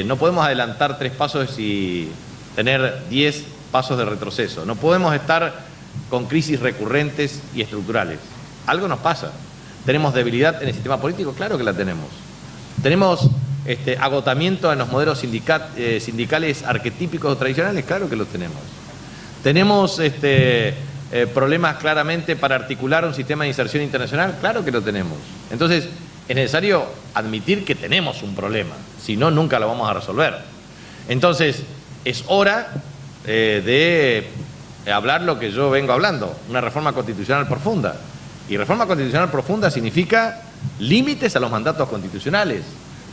No podemos adelantar 3 pasos y tener 10 pasos de retroceso. No podemos estar con crisis recurrentes y estructurales. Algo nos pasa. ¿Tenemos debilidad en el sistema político? Claro que la tenemos. ¿Tenemos agotamiento en los modelos sindicales arquetípicos o tradicionales? Claro que los tenemos. ¿Tenemos problemas claramente para articular un sistema de inserción internacional? Claro que lo tenemos. Entonces, es necesario admitir que tenemos un problema, si no, nunca lo vamos a resolver. Entonces, es hora de hablar lo que yo vengo hablando, una reforma constitucional profunda. Y reforma constitucional profunda significa límites a los mandatos constitucionales.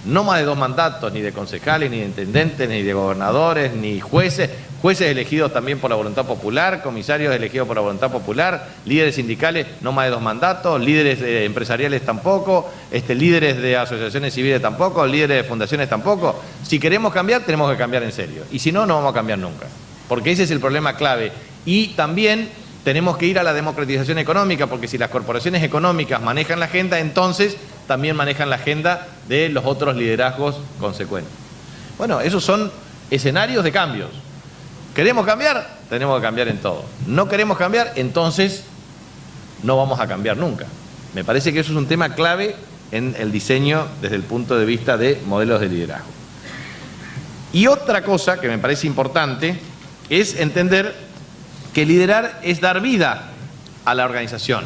No más de 2 mandatos, ni de concejales, ni de intendentes, ni de gobernadores, ni jueces. Jueces elegidos también por la voluntad popular, comisarios elegidos por la voluntad popular, líderes sindicales no más de 2 mandatos, líderes empresariales tampoco, líderes de asociaciones civiles tampoco, líderes de fundaciones tampoco. Si queremos cambiar, tenemos que cambiar en serio. Y si no, no vamos a cambiar nunca. Porque ese es el problema clave. Y también tenemos que ir a la democratización económica, porque si las corporaciones económicas manejan la agenda, entonces también manejan la agenda de los otros liderazgos consecuentes. Bueno, esos son escenarios de cambios. ¿Queremos cambiar? Tenemos que cambiar en todo. ¿No queremos cambiar? Entonces no vamos a cambiar nunca. Me parece que eso es un tema clave en el diseño desde el punto de vista de modelos de liderazgo. Y otra cosa que me parece importante es entender que liderar es dar vida a la organización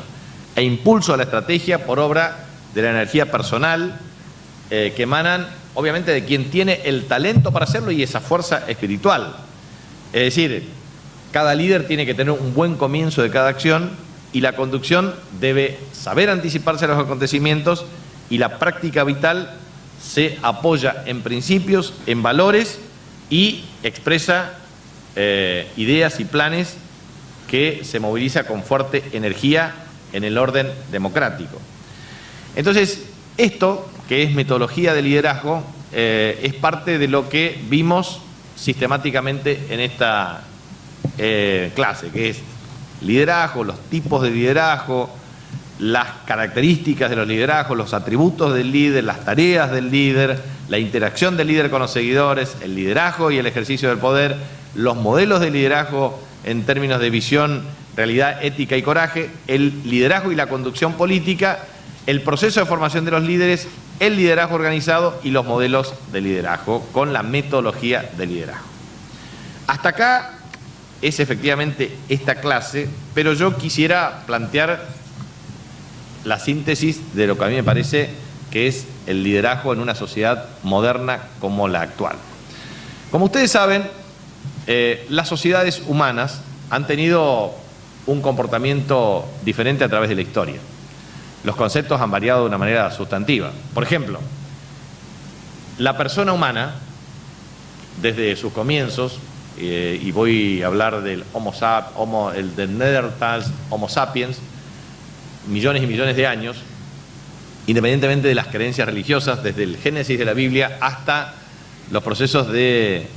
e impulso a la estrategia por obra de la energía personal que emanan obviamente de quien tiene el talento para hacerlo y esa fuerza espiritual. Es decir, cada líder tiene que tener un buen comienzo de cada acción y la conducción debe saber anticiparse a los acontecimientos y la práctica vital se apoya en principios, en valores y expresa ideas y planes que se moviliza con fuerte energía en el orden democrático. Entonces, esto, que es metodología de liderazgo, es parte de lo que vimos sistemáticamente en esta clase, que es liderazgo, los tipos de liderazgo, las características de los liderazgos, los atributos del líder, las tareas del líder, la interacción del líder con los seguidores, el liderazgo y el ejercicio del poder, los modelos de liderazgo en términos de visión, realidad, ética y coraje, el liderazgo y la conducción política, el proceso de formación de los líderes, el liderazgo organizado y los modelos de liderazgo con la metodología de liderazgo. Hasta acá es efectivamente esta clase, pero yo quisiera plantear la síntesis de lo que a mí me parece que es el liderazgo en una sociedad moderna como la actual. Como ustedes saben, las sociedades humanas han tenido un comportamiento diferente a través de la historia. Los conceptos han variado de una manera sustantiva. Por ejemplo, la persona humana, desde sus comienzos, y voy a hablar del del Neanderthal, Homo sapiens, millones y millones de años, independientemente de las creencias religiosas, desde el Génesis de la Biblia hasta los procesos de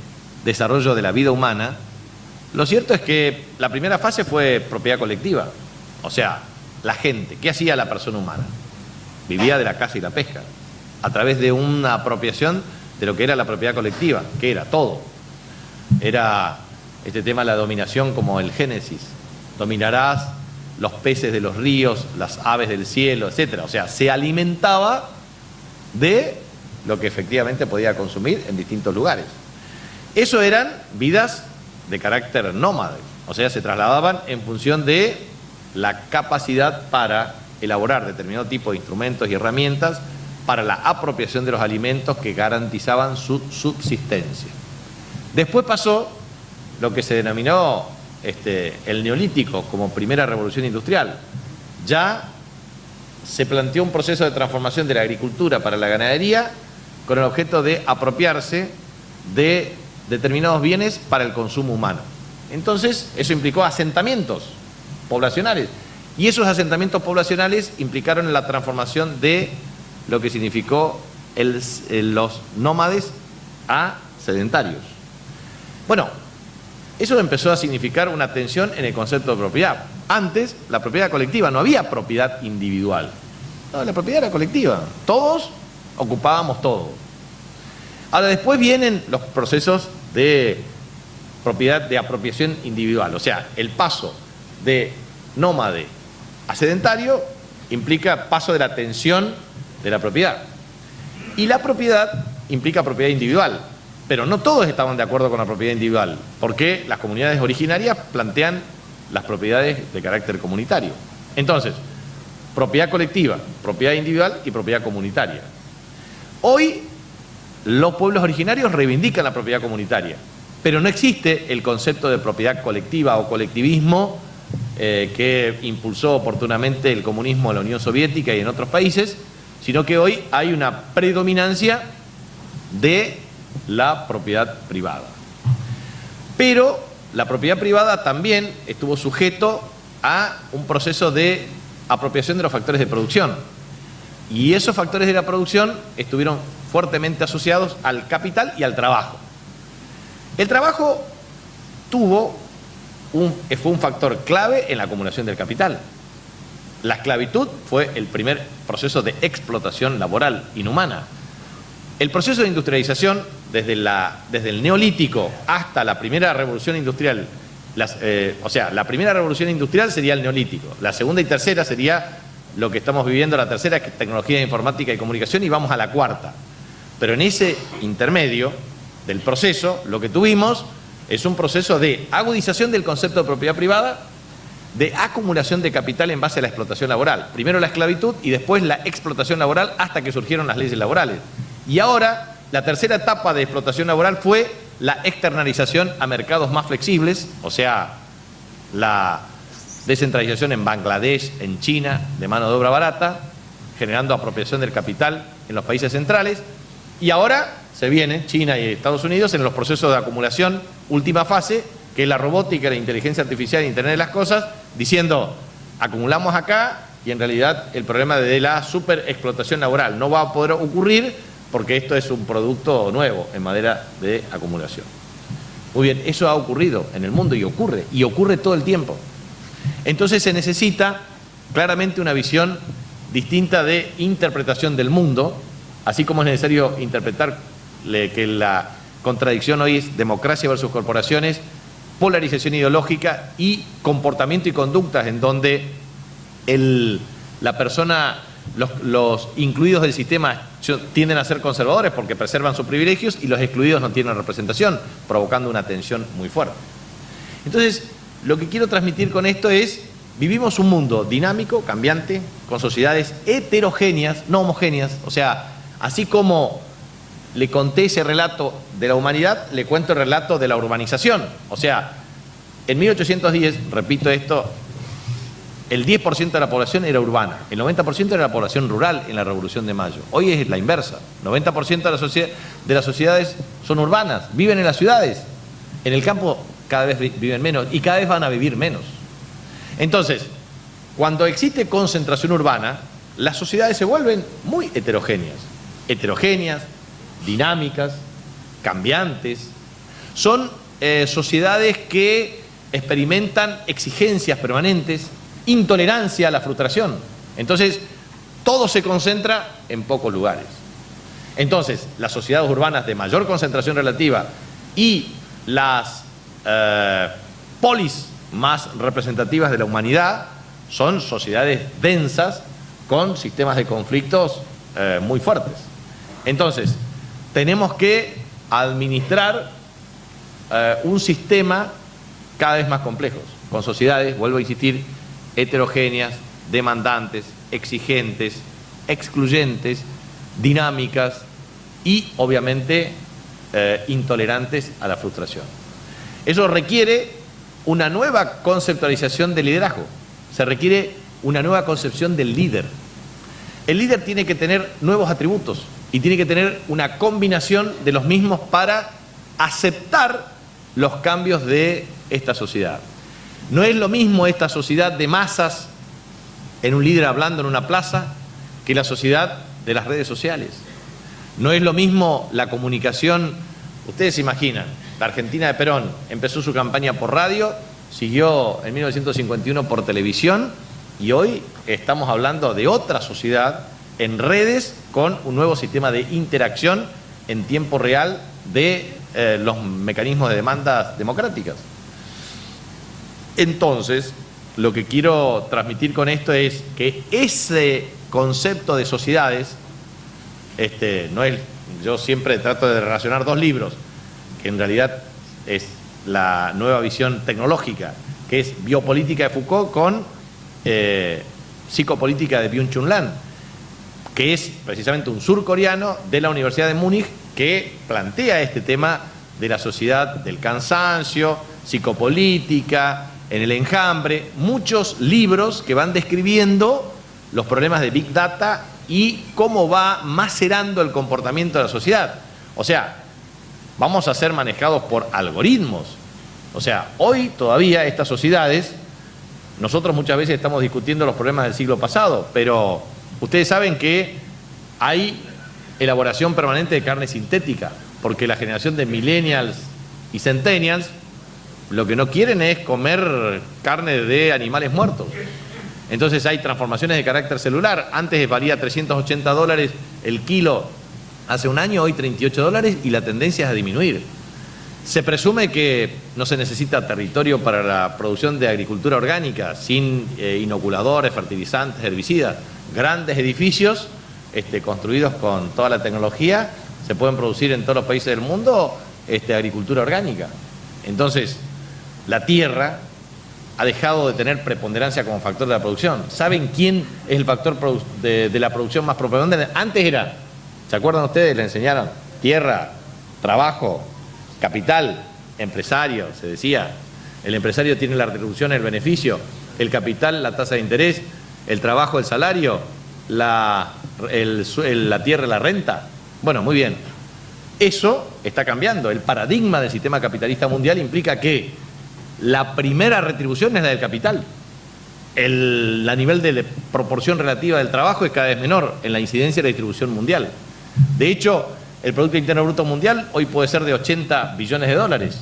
desarrollo de la vida humana, lo cierto es que la primera fase fue propiedad colectiva. O sea, la gente, ¿qué hacía la persona humana? Vivía de la caza y la pesca, a través de una apropiación de lo que era la propiedad colectiva, que era todo. Era este tema de la dominación como el Génesis. Dominarás los peces de los ríos, las aves del cielo, etc. O sea, se alimentaba de lo que efectivamente podía consumir en distintos lugares. Eso eran vidas de carácter nómade, o sea, se trasladaban en función de la capacidad para elaborar determinado tipo de instrumentos y herramientas para la apropiación de los alimentos que garantizaban su subsistencia. Después pasó lo que se denominó el Neolítico como primera revolución industrial. Ya se planteó un proceso de transformación de la agricultura para la ganadería con el objeto de apropiarse de determinados bienes para el consumo humano. Entonces, eso implicó asentamientos poblacionales. Y esos asentamientos poblacionales implicaron la transformación de lo que significó los nómades a sedentarios. Bueno, eso empezó a significar una tensión en el concepto de propiedad. Antes, la propiedad colectiva, no había propiedad individual. No, la propiedad era colectiva. Todos ocupábamos todo. Ahora, después vienen los procesos de propiedad de apropiación individual. O sea, el paso de nómade a sedentario implica paso de la tensión de la propiedad. Y la propiedad implica propiedad individual. Pero no todos estaban de acuerdo con la propiedad individual, porque las comunidades originarias plantean las propiedades de carácter comunitario. Entonces, propiedad colectiva, propiedad individual y propiedad comunitaria. Hoy, los pueblos originarios reivindican la propiedad comunitaria, pero no existe el concepto de propiedad colectiva o colectivismo que impulsó oportunamente el comunismo en la Unión Soviética y en otros países, sino que hoy hay una predominancia de la propiedad privada. Pero la propiedad privada también estuvo sujeto a un proceso de apropiación de los factores de producción. Y esos factores de la producción estuvieron fuertemente asociados al capital y al trabajo. El trabajo fue un factor clave en la acumulación del capital. La esclavitud fue el primer proceso de explotación laboral inhumana. El proceso de industrialización, desde el Neolítico hasta la primera revolución industrial, la primera revolución industrial sería el Neolítico, la segunda y tercera sería lo que estamos viviendo, la tercera, que es tecnología de informática y comunicación, y vamos a la cuarta. Pero en ese intermedio del proceso, lo que tuvimos es un proceso de agudización del concepto de propiedad privada, de acumulación de capital en base a la explotación laboral. Primero la esclavitud y después la explotación laboral hasta que surgieron las leyes laborales. Y ahora, la tercera etapa de explotación laboral fue la externalización a mercados más flexibles, o sea, la descentralización en Bangladesh, en China, de mano de obra barata, generando apropiación del capital en los países centrales. Y ahora se viene China y Estados Unidos en los procesos de acumulación, última fase, que es la robótica, la inteligencia artificial y Internet de las cosas, diciendo, acumulamos acá y en realidad el problema de la superexplotación laboral no va a poder ocurrir porque esto es un producto nuevo en manera de acumulación. Muy bien, eso ha ocurrido en el mundo y ocurre todo el tiempo. Entonces se necesita claramente una visión distinta de interpretación del mundo, así como es necesario interpretar que la contradicción hoy es democracia versus corporaciones, polarización ideológica y comportamiento y conductas en donde la persona, los incluidos del sistema tienden a ser conservadores porque preservan sus privilegios y los excluidos no tienen representación, provocando una tensión muy fuerte. Entonces, lo que quiero transmitir con esto es, vivimos un mundo dinámico, cambiante, con sociedades heterogéneas, no homogéneas, o sea, así como le conté ese relato de la humanidad, le cuento el relato de la urbanización. O sea, en 1810, repito esto, el 10% de la población era urbana, el 90% era la población rural en la Revolución de Mayo. Hoy es la inversa, 90% de las sociedades son urbanas, viven en las ciudades. En el campo cada vez viven menos y cada vez van a vivir menos. Entonces, cuando existe concentración urbana, las sociedades se vuelven muy heterogéneas, dinámicas, cambiantes. Son sociedades que experimentan exigencias permanentes, intolerancia a la frustración. Entonces, todo se concentra en pocos lugares. Entonces, las sociedades urbanas de mayor concentración relativa y las polis más representativas de la humanidad son sociedades densas con sistemas de conflictos muy fuertes. Entonces, tenemos que administrar un sistema cada vez más complejo, con sociedades, vuelvo a insistir, heterogéneas, demandantes, exigentes, excluyentes, dinámicas y, obviamente, intolerantes a la frustración. Eso requiere una nueva conceptualización del liderazgo, se requiere una nueva concepción del líder. El líder tiene que tener nuevos atributos y tiene que tener una combinación de los mismos para aceptar los cambios de esta sociedad. No es lo mismo esta sociedad de masas en un líder hablando en una plaza que la sociedad de las redes sociales. No es lo mismo la comunicación. Ustedes se imaginan, la Argentina de Perón empezó su campaña por radio, siguió en 1951 por televisión y hoy estamos hablando de otra sociedad en redes con un nuevo sistema de interacción en tiempo real de los mecanismos de demandas democráticas. Entonces, lo que quiero transmitir con esto es que ese concepto de sociedades, no es, yo siempre trato de relacionar dos libros, que en realidad es la nueva visión tecnológica, que es Biopolítica de Foucault con Psicopolítica de Byung-Chul Han, que es precisamente un surcoreano de la Universidad de Múnich que plantea este tema de la sociedad del cansancio, psicopolítica, en el enjambre, muchos libros que van describiendo los problemas de Big Data y cómo va macerando el comportamiento de la sociedad. O sea, vamos a ser manejados por algoritmos. O sea, hoy todavía estas sociedades, nosotros muchas veces estamos discutiendo los problemas del siglo pasado, pero ustedes saben que hay elaboración permanente de carne sintética, porque la generación de millennials y centennials lo que no quieren es comer carne de animales muertos. Entonces hay transformaciones de carácter celular. Antes valía $380 el kilo hace un año, hoy $38 y la tendencia es a disminuir. Se presume que no se necesita territorio para la producción de agricultura orgánica, sin inoculadores, fertilizantes, herbicidas. Grandes edificios construidos con toda la tecnología, se pueden producir en todos los países del mundo agricultura orgánica. Entonces, la tierra ha dejado de tener preponderancia como factor de la producción. ¿Saben quién es el factor de la producción más preponderante? Antes era, ¿se acuerdan ustedes? Le enseñaron tierra, trabajo, capital, empresario, se decía. El empresario tiene la retribución, el beneficio, el capital, la tasa de interés, el trabajo, el salario, la tierra, la renta. Bueno, muy bien. Eso está cambiando. El paradigma del sistema capitalista mundial implica que la primera retribución es la del capital. A nivel de proporción relativa del trabajo es cada vez menor en la incidencia de la distribución mundial. De hecho, el Producto Interno Bruto Mundial hoy puede ser de $80 billones,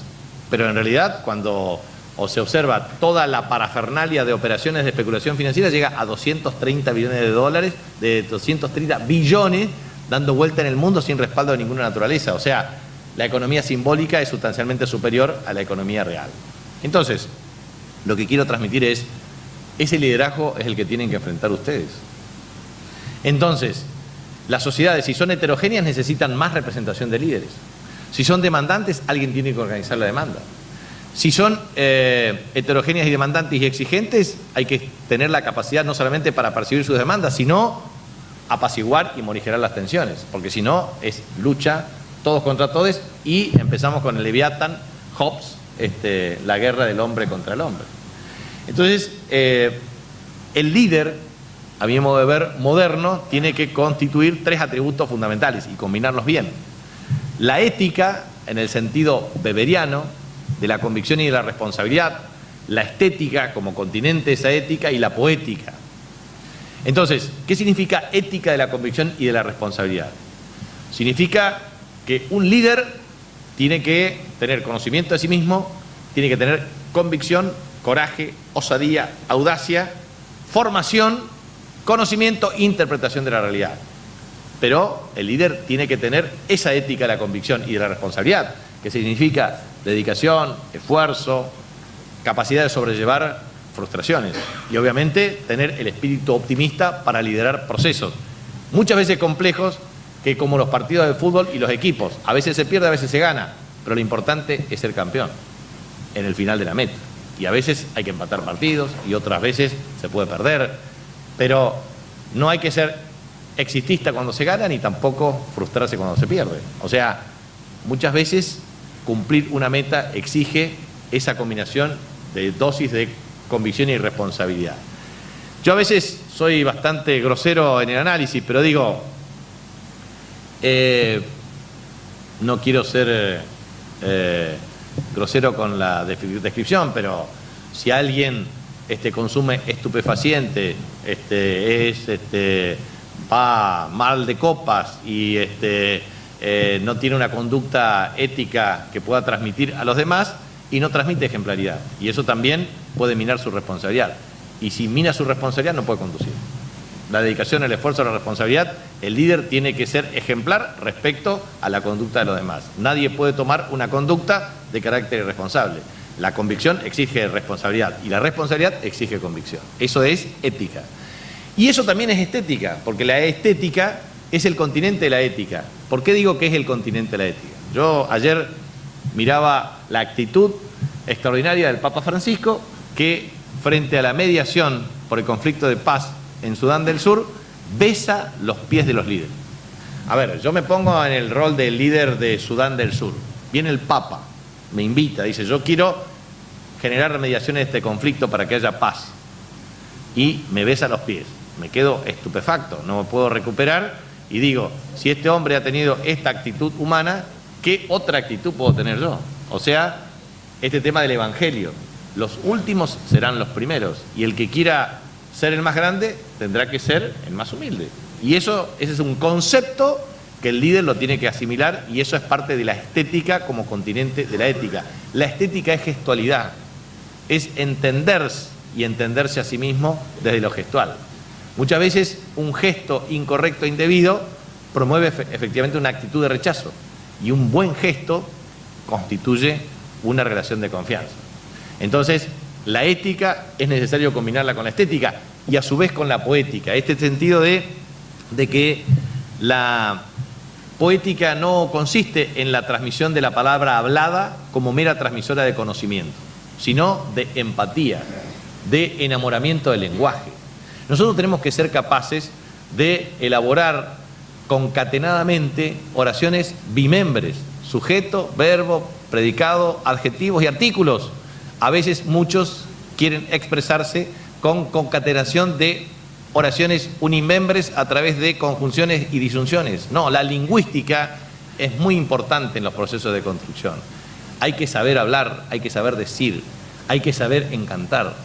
pero en realidad cuando o se observa toda la parafernalia de operaciones de especulación financiera, llega a 230 billones de dólares, de 230 billones dando vuelta en el mundo sin respaldo de ninguna naturaleza. O sea, la economía simbólica es sustancialmente superior a la economía real. Entonces, lo que quiero transmitir es, ese liderazgo es el que tienen que enfrentar ustedes. Entonces, las sociedades, si son heterogéneas, necesitan más representación de líderes. Si son demandantes, alguien tiene que organizar la demanda. Si son heterogéneas y demandantes y exigentes, hay que tener la capacidad no solamente para percibir sus demandas, sino apaciguar y morigerar las tensiones, porque si no es lucha todos contra todos y empezamos con el Leviatán, Hobbes, la guerra del hombre contra el hombre. Entonces, el líder, a mi modo de ver, moderno, tiene que constituir tres atributos fundamentales y combinarlos bien. La ética, en el sentido weberiano, de la convicción y de la responsabilidad, la estética como continente de esa ética y la poética. Entonces, ¿qué significa ética de la convicción y de la responsabilidad? Significa que un líder tiene que tener conocimiento de sí mismo, tiene que tener convicción, coraje, osadía, audacia, formación, conocimiento e interpretación de la realidad. Pero el líder tiene que tener esa ética de la convicción y de la responsabilidad, que significa dedicación, esfuerzo, capacidad de sobrellevar frustraciones y obviamente tener el espíritu optimista para liderar procesos, muchas veces complejos, que como los partidos de fútbol y los equipos, a veces se pierde, a veces se gana, pero lo importante es ser campeón en el final de la meta. Y a veces hay que empatar partidos y otras veces se puede perder, pero no hay que ser exitista cuando se gana ni tampoco frustrarse cuando se pierde. O sea, muchas veces cumplir una meta exige esa combinación de dosis de convicción y responsabilidad. Yo a veces soy bastante grosero en el análisis, pero digo, no quiero ser grosero con la descripción, pero si alguien consume estupefaciente, va mal de copas y no tiene una conducta ética que pueda transmitir a los demás y no transmite ejemplaridad. Y eso también puede minar su responsabilidad. Y si mina su responsabilidad no puede conducir. La dedicación, el esfuerzo, la responsabilidad, el líder tiene que ser ejemplar respecto a la conducta de los demás. Nadie puede tomar una conducta de carácter irresponsable. La convicción exige responsabilidad y la responsabilidad exige convicción. Eso es ética. Y eso también es estética, porque la estética es el continente de la ética. ¿Por qué digo que es el continente de la ética? Yo ayer miraba la actitud extraordinaria del Papa Francisco, que frente a la mediación por el conflicto de paz en Sudán del Sur, besa los pies de los líderes. A ver, yo me pongo en el rol del líder de Sudán del Sur. Viene el Papa, me invita, dice, yo quiero generar mediación en este conflicto para que haya paz. Y me besa los pies. Me quedo estupefacto, no me puedo recuperar y digo, si este hombre ha tenido esta actitud humana, ¿qué otra actitud puedo tener yo? O sea, este tema del Evangelio, los últimos serán los primeros y el que quiera ser el más grande tendrá que ser el más humilde. Y ese es un concepto que el líder lo tiene que asimilar y eso es parte de la estética como continente de la ética. La estética es gestualidad, es entenderse y entenderse a sí mismo desde lo gestual. Muchas veces un gesto incorrecto e indebido promueve efectivamente una actitud de rechazo y un buen gesto constituye una relación de confianza. Entonces, la ética es necesario combinarla con la estética y a su vez con la poética. Este sentido de que la poética no consiste en la transmisión de la palabra hablada como mera transmisora de conocimiento, sino de empatía, de enamoramiento del lenguaje. Nosotros tenemos que ser capaces de elaborar concatenadamente oraciones bimembres, sujeto, verbo, predicado, adjetivos y artículos. A veces muchos quieren expresarse con concatenación de oraciones unimembres a través de conjunciones y disyunciones. No, la lingüística es muy importante en los procesos de construcción. Hay que saber hablar, hay que saber decir, hay que saber encantar,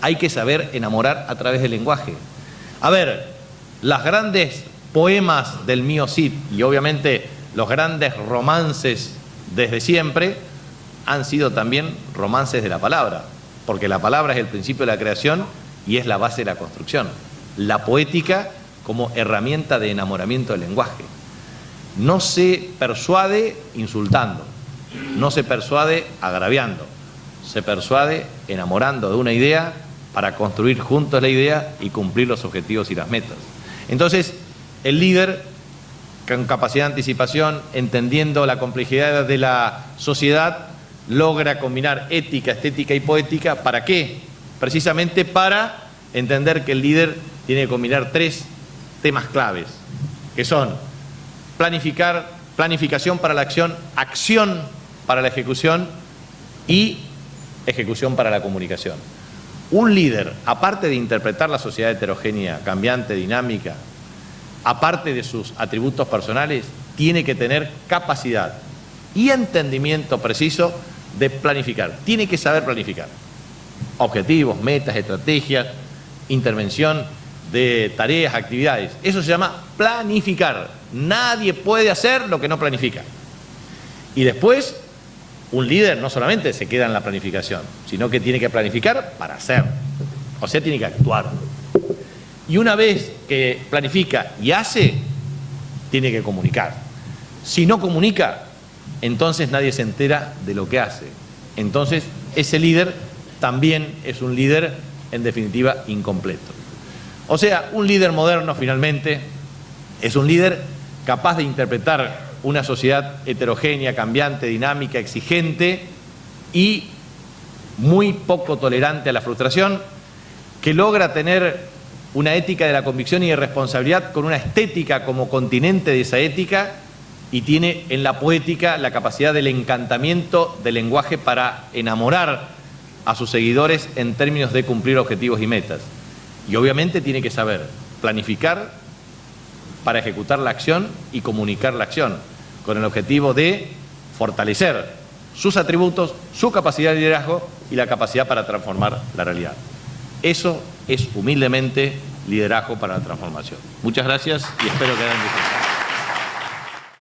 hay que saber enamorar a través del lenguaje. A ver, las grandes poemas del Mío Cid y obviamente los grandes romances desde siempre han sido también romances de la palabra. porque la palabra es el principio de la creación y es la base de la construcción. La poética como herramienta de enamoramiento del lenguaje. No se persuade insultando, no se persuade agraviando, se persuade enamorando de una idea para construir juntos la idea y cumplir los objetivos y las metas. Entonces, el líder, con capacidad de anticipación, entendiendo la complejidad de la sociedad, logra combinar ética, estética y poética. ¿Para qué? Precisamente para entender que el líder tiene que combinar 3 temas claves, que son planificación para la acción, acción para la ejecución y ejecución para la comunicación. Un líder, aparte de interpretar la sociedad heterogénea, cambiante, dinámica, aparte de sus atributos personales, tiene que tener capacidad y entendimiento preciso de planificar. Tiene que saber planificar. Objetivos, metas, estrategias, intervención de tareas, actividades. Eso se llama planificar. Nadie puede hacer lo que no planifica. Y después, un líder no solamente se queda en la planificación, sino que tiene que planificar para hacer. O sea, tiene que actuar. Y una vez que planifica y hace, tiene que comunicar. Si no comunica, entonces nadie se entera de lo que hace. Entonces, ese líder también es un líder, en definitiva, incompleto. O sea, un líder moderno, finalmente, es un líder capaz de interpretar una sociedad heterogénea, cambiante, dinámica, exigente y muy poco tolerante a la frustración, que logra tener una ética de la convicción y de responsabilidad con una estética como continente de esa ética, y tiene en la poética la capacidad del encantamiento del lenguaje para enamorar a sus seguidores en términos de cumplir objetivos y metas. Y obviamente tiene que saber planificar para ejecutar la acción y comunicar la acción, con el objetivo de fortalecer sus atributos, su capacidad de liderazgo y la capacidad para transformar la realidad. Eso es humildemente liderazgo para la transformación. Muchas gracias y espero que hayan disfrutado.